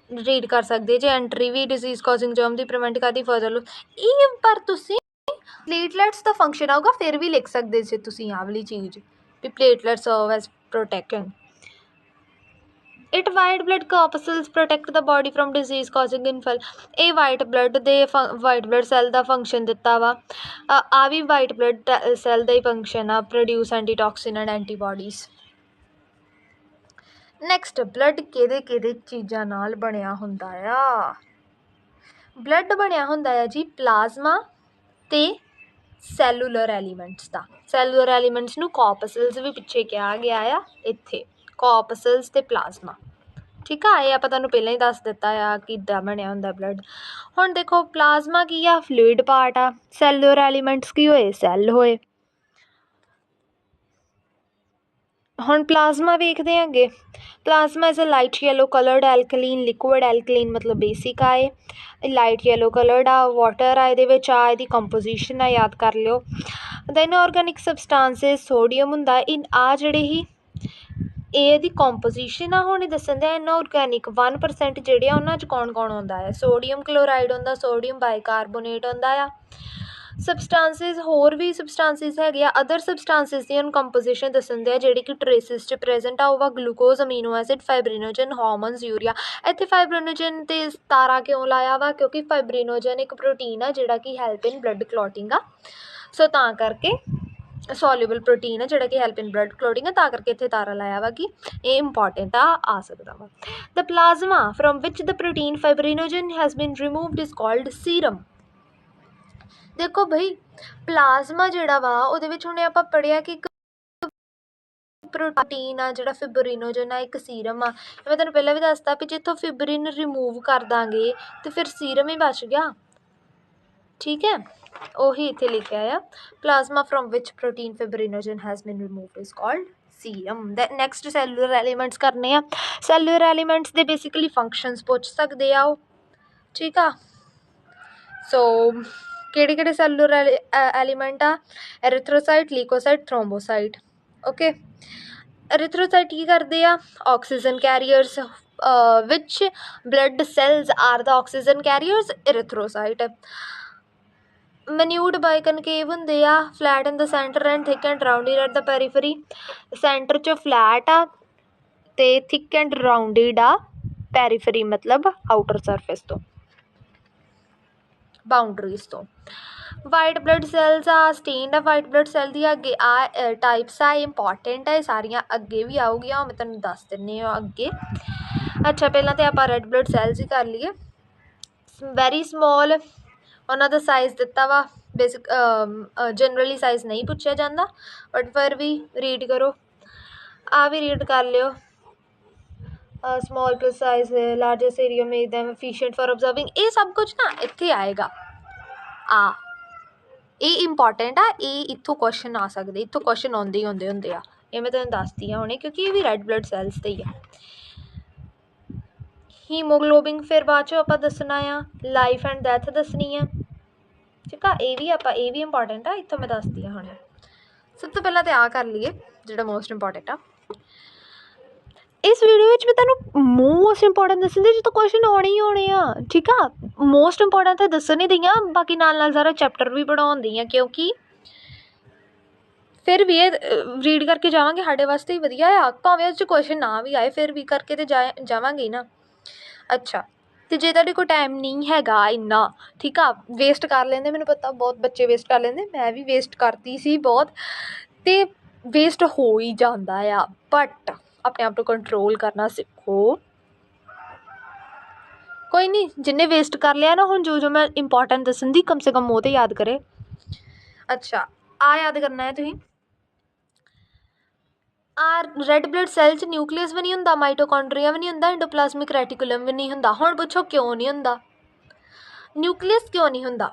रीड कर सकते जे, एंट्री भी डिजीज कॉजिंग जर्म की प्रिवेंट करती, फर्दर लॉस ये पर तुसी प्लेटलैट्स का फंक्शन आऊगा फिर भी लिख सकते जे तुसी आ वाली चीज़ भी platelets serve as protection. It white blood corpuscles protect the body from disease causing इनफेल, ये वाइट ब्लड दे वाइट ब्लड सैल का फंक्शन दिता वा, आ भी वाइट ब्लड सैल का ही फंक्शन आ, produce antitoxin and antibodies. Next blood किहदे चीज़ां नाल बनिया हुंदा आ, ब्लड बनिया हुंदा है जी प्लाज्मा ते सैलूलर एलीमेंट्स का, सैलूलर एलीमेंट्स नूं कॉर्पसल्स भी पिछे कहा गया आ, इत्थे कॉर्पसल्स ते प्लाज्मा, ठीक है। ये आपां तुहानूं पहलां ही दस दिता आ किद्दां बनिया हुंदा ब्लड। हुण देखो प्लाज्मा की आ, फ्लूइड पार्ट आ, सैलूलर एलीमेंट्स की होए, सैल होए। हुण प्लाज्मा वेखदे हां अगे, plasma is a light yellow coloured alkaline liquid, alkaline मतलब बेसिक आए, लाइट येलो कलर्ड आ, वाटर आ इहदे विच आ, इहदी कंपोजिशन आ याद कर लिओ। दैन ऑर्गेनिक सबसटांसिस सोडियम हुंदा, इन आ जिहड़े ही ਇਹਦੀ ਕੰਪੋਜੀਸ਼ਨ ਆ, ਹੁਣ ਦੱਸਣ ਦੇ ਇਨऑर्गेनिक 1% ਜਿਹੜੇ ਆ ਉਹਨਾਂ 'ਚ ਕੌਣ ਕੌਣ ਆਉਂਦਾ ਹੈ, ਸੋਡੀਅਮ ਕਲੋਰਾਈਡ ਹੁੰਦਾ, ਸੋਡੀਅਮ ਬਾਈਕਾਰਬੋਨੇਟ ਹੁੰਦਾ ਆ। ਸਬਸਟਾਂਸਿਸ ਹੋਰ ਵੀ ਸਬਸਟਾਂਸਿਸ ਹੈਗੇ ਆ, ਅਦਰ ਸਬਸਟਾਂਸਿਸ ਦੀ ਹੁਣ ਕੰਪੋਜੀਸ਼ਨ ਦੱਸਣ ਦੇ ਆ ਜਿਹੜੀ ਕਿ ਟਰੇਸਿਸ 'ਚ ਪ੍ਰੈਜੈਂਟ ਆ, ਉਹ ਵਾ glucose, amino acid, fibrinogen, hormones, urea. ਇੱਥੇ ਫਾਈਬਰੀਨੋਜਨ 'ਤੇ ਤਾਰਾ ਕਿਉਂ ਲਾਇਆ ਵਾ, ਕਿਉਂਕਿ ਫਾਈਬਰੀਨੋਜਨ ਇੱਕ ਪ੍ਰੋਟੀਨ ਆ ਜਿਹੜਾ ਕਿ ਹੈਲਪ ਇਨ ਬਲੱਡ ਕਲੌਟਿੰਗ ਆ, ਸੋ ਤਾਂ ਕਰਕੇ ਸੋਲਿਊਬਲ प्रोटीन है जोड़ा कि हेल्प इन ब्लड क्लॉटिंग है, करके इत्थे तारा लाया वा कि ये इंपॉर्टेंट आ सकता वा। The plasma from which the protein fibrinogen has been removed is called serum. देखो भाई प्लाज्मा जोड़ा वा उहदे विच हुणे आपां पढ़िया कि प्रोटीन आ जोड़ा फिब्रिनोजन आ एक सीरम आ, मैं तुहानूं पहलां भी दसता भी जिथों फिब्रिन रिमूव कर दांगे तो फिर सीरम ही बच गया, ठीक है। ਉਹੀ ਇੱਥੇ ਲਿਖਿਆ ਆ, plasma from which protein fibrinogen has been removed is called serum. The next cellular elements ਕਰਨੇ ਆ, ਸੈਲੂਲਰ ਐਲੀਮੈਂਟਸ ਦੇ ਬੇਸਿਕਲੀ ਫੰਕਸ਼ਨਸ ਪੁੱਛ ਸਕਦੇ ਆ ਉਹ, ਠੀਕ ਆ। ਸੋ ਕਿਹੜੇ ਕਿਹੜੇ ਸੈਲੂਲਰ ਐਲੀਮੈਂਟ ਆ, ਐਰੀਥਰੋਸਾਈਟ, ਲੀਕੋਸਾਈਟ, ਥਰੋਮਬੋਸਾਈਟ। ਓਕੇ ਐਰੀਥਰੋਸਾਈਟ ਕੀ ਕਰਦੇ ਆ, oxygen carriers, which blood cells are the oxygen carriers, erythrocyte. ਮਨਿਊਡ ਬਾਈ ਕਨਕੇਵ ਹੁੰਦੇ ਆ, flat in the centre and thick and rounded at the periphery, centre 'ਚ ਫਲੈਟ ਆ ਅਤੇ ਥਿਕ ਐਂਡ ਰਾਊਂਡਿਡ ਆ ਪੈਰੀਫਰੀ ਮਤਲਬ ਆਊਟਰ ਸਰਫੇਸ ਤੋਂ, ਬਾਊਂਡਰੀਜ਼ ਤੋਂ। ਵਾਈਟ ਬਲੱਡ ਸੈਲਸ ਆ, ਸਟੇਨਡ ਆ ਵਾਈਟ ਬਲੱਡ ਸੈਲ ਦੀ ਅੱਗੇ ਆ ਟਾਈਪਸ ਆ, ਇੰਪੋਰਟੈਂਟ ਆ, ਇਹ ਸਾਰੀਆਂ ਅੱਗੇ ਵੀ ਆਊਗੀਆਂ, ਉਹ ਮੈਂ ਤੁਹਾਨੂੰ ਦੱਸ ਦਿੰਦੀ ਹਾਂ ਅੱਗੇ। ਅੱਛਾ ਪਹਿਲਾਂ ਤਾਂ ਆਪਾਂ ਰੈੱਡ ਬਲੱਡ ਸੈਲਸ ਹੀ ਕਰ ਲਈਏ। ਵੈਰੀ ਸਮੋਲ ਉਹਨਾਂ ਦਾ ਸਾਈਜ਼ ਦਿੱਤਾ ਵਾ, ਬੇਸਿਕ ਜਨਰਲੀ ਸਾਈਜ਼ ਨਹੀਂ ਪੁੱਛਿਆ ਜਾਂਦਾ ਬਟ ਫਿਰ ਵੀ ਰੀਡ ਕਰੋ, ਆ ਵੀ ਰੀਡ ਕਰ ਲਿਓ। Small plus size, largest area make them efficient for observing, ਇਹ ਸਭ ਕੁਝ ਨਾ ਇੱਥੇ ਆਏਗਾ। ਆ ਇਹ ਇੰਪੋਰਟੈਂਟ ਆ, ਇਹ ਇੱਥੋਂ ਕੁਐਸਚਨ ਆ ਸਕਦੇ, ਇੱਥੋਂ ਕੁਐਸਚਨ ਆਉਂਦੇ ਹੀ ਹੁੰਦੇ ਆ, ਇਹ ਮੈਂ ਤੁਹਾਨੂੰ ਦੱਸਦੀ ਹਾਂ ਹੁਣੇ ਕਿਉਂਕਿ ਇਹ ਵੀ ਰੈੱਡ ਬਲੱਡ ਸੈਲਸ 'ਤੇ ਹੀ ਆ। ਹੀਮੋਗਲੋਬਿਨ ਫਿਰ ਬਾਅਦ 'ਚੋਂ ਆਪਾਂ ਦੱਸਣਾ ਆ, ਲਾਈਫ ਐਂਡ ਡੈਥ ਦੱਸਣੀ ਆ, ਠੀਕ ਆ। ਇਹ ਵੀ ਇੰਪੋਰਟੈਂਟ ਆ, ਇੱਥੋਂ ਮੈਂ ਦੱਸਦੀ ਹਾਂ ਹੁਣ। ਸਭ ਤੋਂ ਪਹਿਲਾਂ ਤਾਂ ਆ ਕਰ ਲਈਏ ਜਿਹੜਾ ਮੋਸਟ ਇੰਪੋਰਟੈਂਟ ਆ। ਇਸ ਵੀਡੀਓ ਵਿੱਚ ਮੈਂ ਤੁਹਾਨੂੰ ਮੋਸਟ ਇੰਪੋਰਟੈਂਟ ਦੱਸਣ ਦੇ ਜਦੋਂ ਕੁਐਸਚਨ ਆਉਣੇ ਹੀ ਆਉਣੇ ਆ, ਠੀਕ ਆ। ਮੋਸਟ ਇੰਪੋਰਟੈਂਟ ਤਾਂ ਦੱਸਣ ਹੀ ਦਈ ਆ, ਬਾਕੀ ਨਾਲ ਨਾਲ ਸਾਰਾ ਚੈਪਟਰ ਵੀ ਪੜ੍ਹਾਉਂਦੀ ਹਾਂ ਕਿਉਂਕਿ फिर भी ਇਹ ਰੀਡ ਕਰਕੇ ਜਾਵਾਂਗੇ ਸਾਡੇ ਵਾਸਤੇ ਹੀ ਵਧੀਆ ਆ, ਭਾਵੇਂ ਉਹ 'ਚ ਕੁਐਸਚਨ ਨਾ ਵੀ ਆਏ ਫਿਰ ਵੀ ਕਰਕੇ ਤੇ ਜਾਵਾਂਗੇ ਹੀ ਨਾ। ਅੱਛਾ, ਅਤੇ ਜੇ ਤੁਹਾਡੇ ਕੋਲ ਟਾਈਮ ਨਹੀਂ ਹੈਗਾ ਇੰਨਾ, ਠੀਕ ਆ, ਵੇਸਟ ਕਰ ਲੈਂਦੇ, ਮੈਨੂੰ ਪਤਾ ਬਹੁਤ ਬੱਚੇ ਵੇਸਟ ਕਰ ਲੈਂਦੇ, ਮੈਂ ਵੀ ਵੇਸਟ ਕਰਦੀ ਸੀ ਬਹੁਤ, ਅਤੇ ਵੇਸਟ ਹੋ ਹੀ ਜਾਂਦਾ ਆ, ਬਟ ਆਪਣੇ ਆਪ ਨੂੰ ਕੰਟਰੋਲ ਕਰਨਾ ਸਿੱਖੋ। ਕੋਈ ਨਹੀਂ, ਜਿੰਨੇ ਵੇਸਟ ਕਰ ਲਿਆ ਨਾ, ਹੁਣ ਜੋ ਮੈਂ ਇੰਪੋਰਟੈਂਟ ਦੱਸਣ ਦੀ, ਕਮ ਸੇ ਕਮ ਉਹ ਤਾਂ ਯਾਦ ਕਰੇ। ਅੱਛਾ, ਆ ਯਾਦ ਕਰਨਾ ਹੈ ਤੁਸੀਂ, ਰੈੱਡ ਬਲੱਡ ਸੈੱਲ 'ਚ ਨਿਊਕਲੀਅਸ ਵੀ ਨਹੀਂ ਹੁੰਦਾ, ਮਾਈਟੋਕੌਂਡਰੀਆ ਵੀ ਨਹੀਂ ਹੁੰਦਾ, ਐਂਡੋਪਲਾਜ਼ਮਿਕ ਰੈਟੀਕੂਲਮ ਵੀ ਨਹੀਂ ਹੁੰਦਾ। ਹੁਣ ਪੁੱਛੋ ਕਿਉਂ ਨਹੀਂ ਹੁੰਦਾ? ਨਿਊਕਲੀਅਸ ਕਿਉਂ ਨਹੀਂ ਹੁੰਦਾ?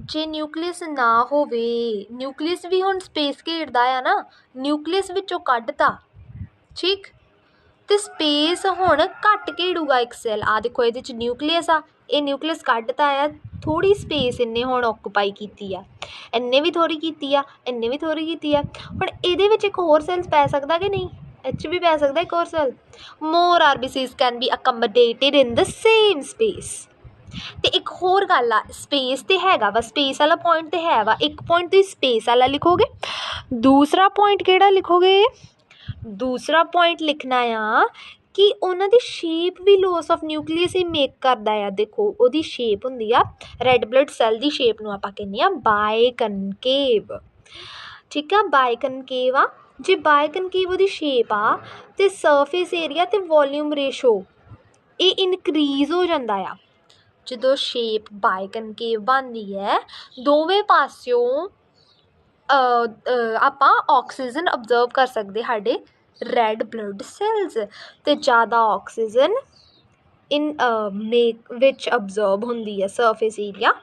ਜੇ ਨਿਊਕਲੀਅਸ ਨਾ ਹੋਵੇ, ਨਿਊਕਲੀਅਸ ਵੀ ਹੁਣ ਸਪੇਸ ਘੇਰਦਾ ਆ ਨਾ, ਨਿਊਕਲੀਅਸ ਵਿੱਚੋਂ ਕੱਢਤਾ, ਠੀਕ, ਅਤੇ ਸਪੇਸ ਹੁਣ ਘੱਟ ਘੇੜੂਗਾ ਇੱਕ ਸੈੱਲ। ਆਹ ਦੇਖੋ ਇਹਦੇ 'ਚ ਨਿਊਕਲੀਅਸ ਆ, ਇਹ ਨਿਊਕਲੀਅਸ ਕੱਢਤਾ ਆ, ਥੋੜ੍ਹੀ ਸਪੇਸ ਇਹਨੇ ਹੁਣ ਓਕੂਪਾਈ ਕੀਤੀ ਆ, ਇਹਨੇ ਵੀ ਥੋੜ੍ਹੀ ਕੀਤੀ ਆ, ਇਹਨੇ ਵੀ ਥੋੜ੍ਹੀ ਕੀਤੀ ਆ। ਹੁਣ ਇਹਦੇ ਵਿੱਚ ਇੱਕ ਹੋਰ ਸੈੱਲ ਪੈ ਸਕਦਾ ਕਿ ਨਹੀਂ? ਇਹ 'ਚ ਵੀ ਪੈ ਸਕਦਾ ਇੱਕ ਹੋਰ cell. More RBCs can be accommodated in the same space. ਅਤੇ ਇੱਕ ਹੋਰ ਗੱਲ ਆ, ਸਪੇਸ ਤਾਂ ਹੈਗਾ ਵਾ, ਸਪੇਸ ਵਾਲਾ ਪੁਆਇੰਟ ਤਾਂ ਹੈ ਵਾ, ਇੱਕ ਪੁਆਇੰਟ ਤੁਸੀਂ ਸਪੇਸ ਵਾਲਾ ਲਿਖੋਗੇ, ਦੂਸਰਾ ਪੁਆਇੰਟ ਕਿਹੜਾ ਲਿਖੋਗੇ? ਦੂਸਰਾ ਪੁਆਇੰਟ ਲਿਖਣਾ ਆ ਕਿ ਉਹਨਾਂ ਦੀ ਸ਼ੇਪ ਵੀ ਲੋਸ ਆਫ ਨਿਊਕਲੀਅਸ ਹੀ ਮੇਕ ਕਰਦਾ ਆ। ਦੇਖੋ ਉਹਦੀ ਸ਼ੇਪ ਹੁੰਦੀ ਆ, ਰੈੱਡ ਬਲੱਡ ਸੈੱਲ ਦੀ ਸ਼ੇਪ ਨੂੰ ਆਪਾਂ ਕਹਿੰਦੇ ਹਾਂ ਬਾਇਕਨਕੇਵ, ਠੀਕ ਆ, ਬਾਇਕਨਕੇਵ ਆ। ਜੇ ਬਾਇਕਨਕੇਵ ਉਹਦੀ ਸ਼ੇਪ ਆ, ਅਤੇ ਸਰਫੇਸ ਏਰੀਆ ਅਤੇ ਵੋਲਿਊਮ ਰੇਸ਼ੋ ਇਹ ਇਨਕਰੀਜ਼ ਹੋ ਜਾਂਦਾ ਆ। ਜਦੋਂ ਸ਼ੇਪ ਬਾਇਕਨਕੇਵ ਬਣਦੀ ਹੈ, ਦੋਵੇਂ ਪਾਸਿਓਂ ਆਪਾਂ ਆਕਸੀਜਨ ਅਬਜ਼ਰਵ ਕਰ ਸਕਦੇ ਸਾਡੇ ਰੈੱਡ ਬਲੱਡ ਸੈੱਲਸ, ਅਤੇ ਜ਼ਿਆਦਾ ਆਕਸੀਜਨ ਵਿੱਚ ਅਬਜ਼ਰਵ ਹੁੰਦੀ ਹੈ, surface area,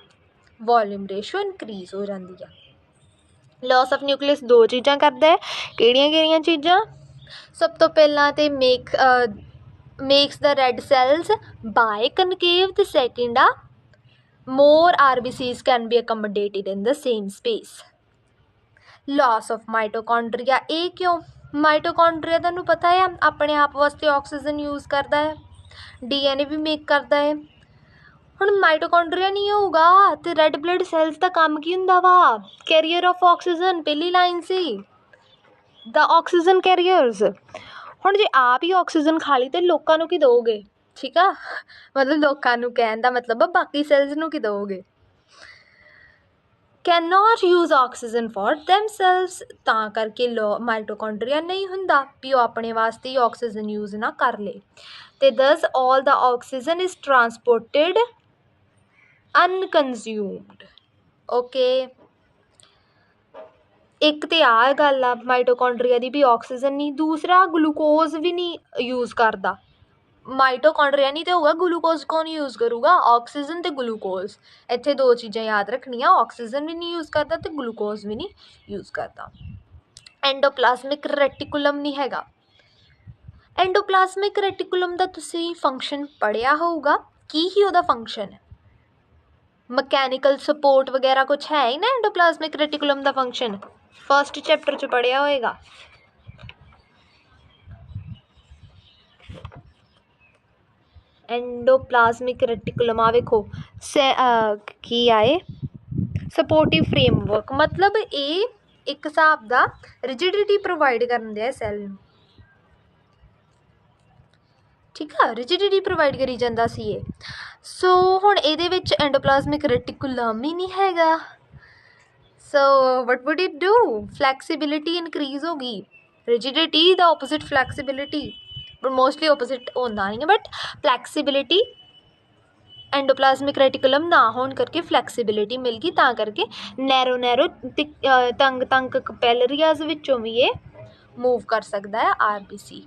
volume ratio increase ਹੋ ਜਾਂਦੀ ਆ। ਲੋਸ ਆਫ ਨਿਊਕਲੀਅਸ ਦੋ ਚੀਜ਼ਾਂ ਕਰਦਾ ਹੈ, ਕਿਹੜੀਆਂ ਚੀਜ਼ਾਂ? ਸਭ ਤੋਂ ਪਹਿਲਾਂ ਤਾਂ ਮੇਕਸ ਦ ਰੈੱਡ ਸੈੱਲਸ ਬਾਇਕਨਕੇਵ, ਅਤੇ ਸੈਕਿੰਡ ਆ more RBCs can be accommodated in the same space. Loss of mitochondria, ਇਹ ਕਿਉਂ? ਮਾਈਟੋਕੌਂਡਰੀਆ ਤੁਹਾਨੂੰ ਪਤਾ ਆ ਆਪਣੇ ਆਪ ਵਾਸਤੇ ਆਕਸੀਜਨ ਯੂਜ਼ ਕਰਦਾ ਹੈ, DNA ਵੀ ਮੇਕ ਕਰਦਾ ਹੈ। ਹੁਣ ਮਾਈਟੋਕੌਂਡਰੀਆ ਨਹੀਂ ਹੋਊਗਾ ਅਤੇ ਰੈੱਡ ਬਲੱਡ ਸੈੱਲਸ ਦਾ ਕੰਮ ਕੀ ਹੁੰਦਾ ਵਾ? ਕੈਰੀਅਰ ਆਫ ਆਕਸੀਜਨ, ਪਹਿਲੀ ਲਾਈਨ ਸੀ, ਦ ਆਕਸੀਜਨ ਕੈਰੀਅਰਸ। ਹੁਣ ਜੇ ਆਪ ਹੀ ਆਕਸੀਜਨ ਖਾ ਲਈ ਤਾਂ ਲੋਕਾਂ ਨੂੰ ਕੀ ਦਿਓਗੇ? ਠੀਕ ਆ, ਮਤਲਬ ਲੋਕਾਂ ਨੂੰ ਕਹਿਣ ਦਾ ਮਤਲਬ ਆ ਬਾਕੀ ਸੈੱਲਸ ਨੂੰ ਕੀ ਦਿਓਗੇ? Can not use oxygen for ਦੈਮਸੈਲਵਸ, ਤਾਂ ਕਰਕੇ ਮਾਈਟੋਕੌਂਡਰੀਆ ਨਹੀਂ ਹੁੰਦਾ ਵੀ ਉਹ ਆਪਣੇ ਵਾਸਤੇ ਹੀ ਆਕਸੀਜਨ ਯੂਜ਼ ਨਾ ਕਰ ਲੇ, ਅਤੇ ਦਸ ਆਲ ਦਾ ਆਕਸੀਜਨ ਇਜ਼ ਟਰਾਂਸਪੋਰਟਡ ਅਨਕਨਜ਼ਿਊਮਡ। ਓਕੇ, ਇੱਕ ਤਾਂ ਆਹ ਗੱਲ ਆ ਮਾਈਟੋਕੌਂਡਰੀਆ ਦੀ ਵੀ ਆਕਸੀਜਨ ਨਹੀਂ, ਦੂਸਰਾ ਗਲੂਕੋਜ਼ ਵੀ ਨਹੀਂ ਯੂਜ਼ ਕਰਦਾ। ਮਾਈਟੋਕੌਂਡਰੀਆ ਨਹੀਂ ਤਾਂ ਹੋਊਗਾ, ਗਲੂਕੋਜ਼ ਕੌਣ ਯੂਜ਼ ਕਰੂਗਾ? ਆਕਸੀਜਨ ਅਤੇ ਗਲੂਕੋਜ਼। ਇੱਥੇ ਦੋ ਚੀਜ਼ਾਂ ਯਾਦ ਰੱਖਣੀਆਂ, ਆਕਸੀਜਨ ਵੀ ਨਹੀਂ ਯੂਜ਼ ਕਰਦਾ ਅਤੇ ਗਲੂਕੋਜ਼ ਵੀ ਨਹੀਂ ਯੂਜ਼ ਕਰਦਾ। ਐਂਡੋਪਲਾਜ਼ਮਿਕ ਰੈਟੀਕੂਲਮ ਨਹੀਂ ਹੈਗਾ। ਐਂਡੋਪਲਾਜ਼ਮਿਕ ਰੈਟੀਕੂਲਮ ਦਾ ਤੁਸੀਂ ਫੰਕਸ਼ਨ ਪੜ੍ਹਿਆ ਹੋਊਗਾ, ਕੀ ਹੀ ਉਹਦਾ ਫੰਕਸ਼ਨ? ਮਕੈਨੀਕਲ ਸਪੋਰਟ ਵਗੈਰਾ ਕੁਛ ਹੈ ਹੀ ਨਾ ਐਂਡੋਪਲਾਜ਼ਮਿਕ ਰੈਟੀਕੂਲਮ ਦਾ ਫੰਕਸ਼ਨ, ਫਸਟ ਚੈਪਟਰ 'ਚ ਪੜ੍ਹਿਆ ਹੋਏਗਾ। ਐਂਡੋਪਲਾਜ਼ਮਿਕ ਰੈਟੀਕੂਲਮ ਆ ਵੇਖੋ ਕੀ ਆਏ, ਸਪੋਰਟਿਵ ਫਰੇਮਵਰਕ, ਮਤਲਬ ਇਹ ਇੱਕ ਹਿਸਾਬ ਦਾ ਰਿਜਿਡਿਟੀ ਪ੍ਰੋਵਾਈਡ ਕਰਨ ਦਿਆ ਸੈੱਲ ਨੂੰ, ਠੀਕ ਆ, ਰਿਜਿਡਿਟੀ ਪ੍ਰੋਵਾਈਡ ਕਰੀ ਜਾਂਦਾ ਸੀ ਇਹ। ਸੋ ਹੁਣ ਇਹਦੇ ਵਿੱਚ ਐਂਡੋਪਲਾਜ਼ਮਿਕ ਰੈਟੀਕੂਲਮ ਹੀ ਨਹੀਂ ਹੈਗਾ, so what would it do? Flexibility increase ਹੋ ਗਈ, ਰਿਜਿਡਿਟੀ ਦਾ ਓਪੋਜ਼ਿਟ ਫਲੈਕਸੀਬਿਲਿਟੀ, ਪਰ ਮੋਸਟਲੀ ਓਪੋਜ਼ਿਟ ਹੁੰਦਾ ਨਹੀਂ ਹੈ, ਬਟ ਫਲੈਕਸੀਬਿਲਿਟੀ ਐਂਡੋਪਲਾਜ਼ਮਿਕ ਰੈਟੀਕੂਲਮ ਨਾ ਹੋਣ ਕਰਕੇ ਫਲੈਕਸੀਬਿਲਿਟੀ ਮਿਲ ਗਈ, ਤਾਂ ਕਰਕੇ ਨੈਰੋ ਤੰਗ ਕਪੈਲਰੀਆਜ਼ ਵਿੱਚੋਂ ਵੀ ਇਹ ਮੂਵ ਕਰ ਸਕਦਾ ਹੈ RBC।